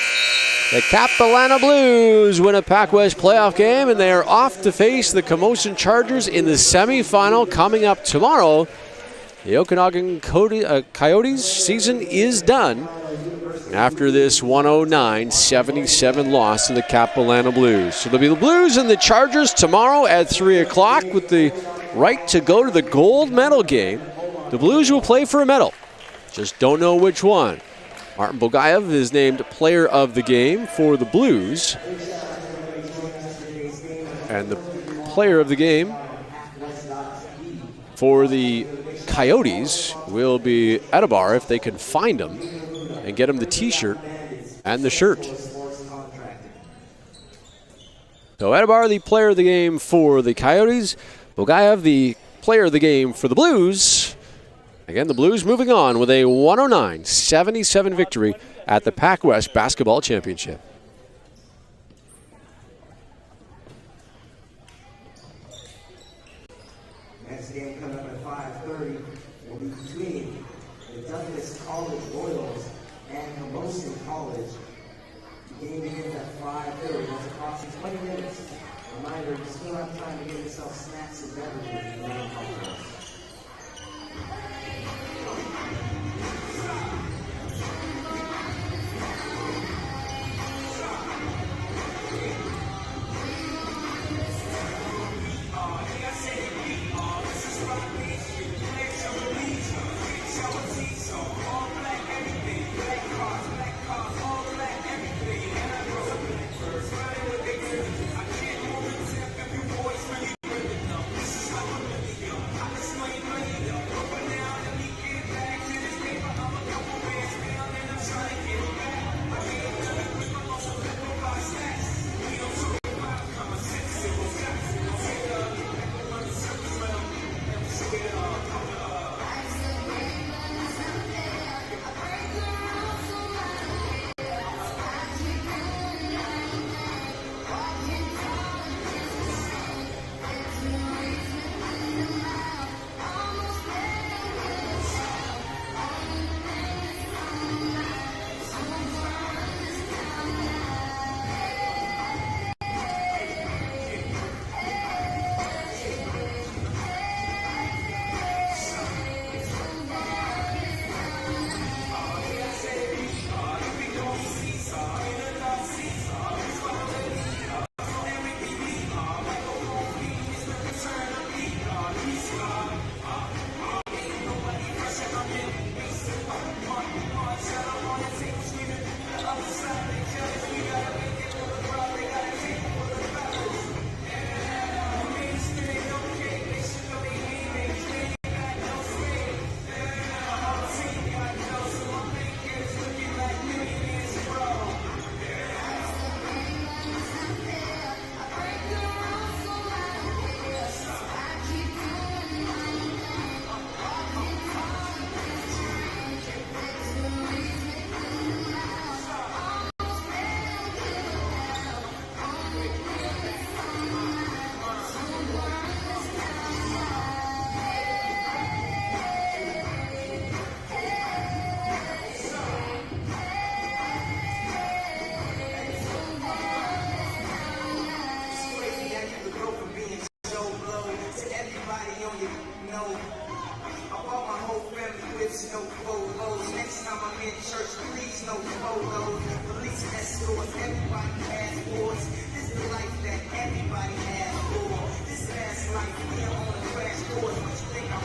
Speaker 2: The Capilano Blues win a PACWEST playoff game, and they are off to face the Camosun Chargers in the semifinal coming up tomorrow. The Okanagan Coyotes season is done after this 109-77 loss to the Capilano Blues. So there'll be the Blues and the Chargers tomorrow at 3 o'clock with the right to go to the gold medal game. The Blues will play for a medal. Just don't know which one. Martin Bogayev is named player of the game for the Blues. And the player of the game for the Coyotes will be Adabar if they can find him and get him the t-shirt and the shirt. So Adabar, the player of the game for the Coyotes. Bogayev, the player of the game for the Blues. Again, the Blues moving on with a 109-77 victory at the PACWEST Basketball Championship.
Speaker 1: Next game coming up at 5:30 will be between the Douglas College Royals and Camosun College. The game begins at 5:30. It's approximately 20 minutes. Reminder, you still have time to get yourself snacks and beverages. Next time I'm in church, please no photos. Police escorts, everybody passports. This is the life that everybody has for. This fast life, we are on the crash course. What you think I'm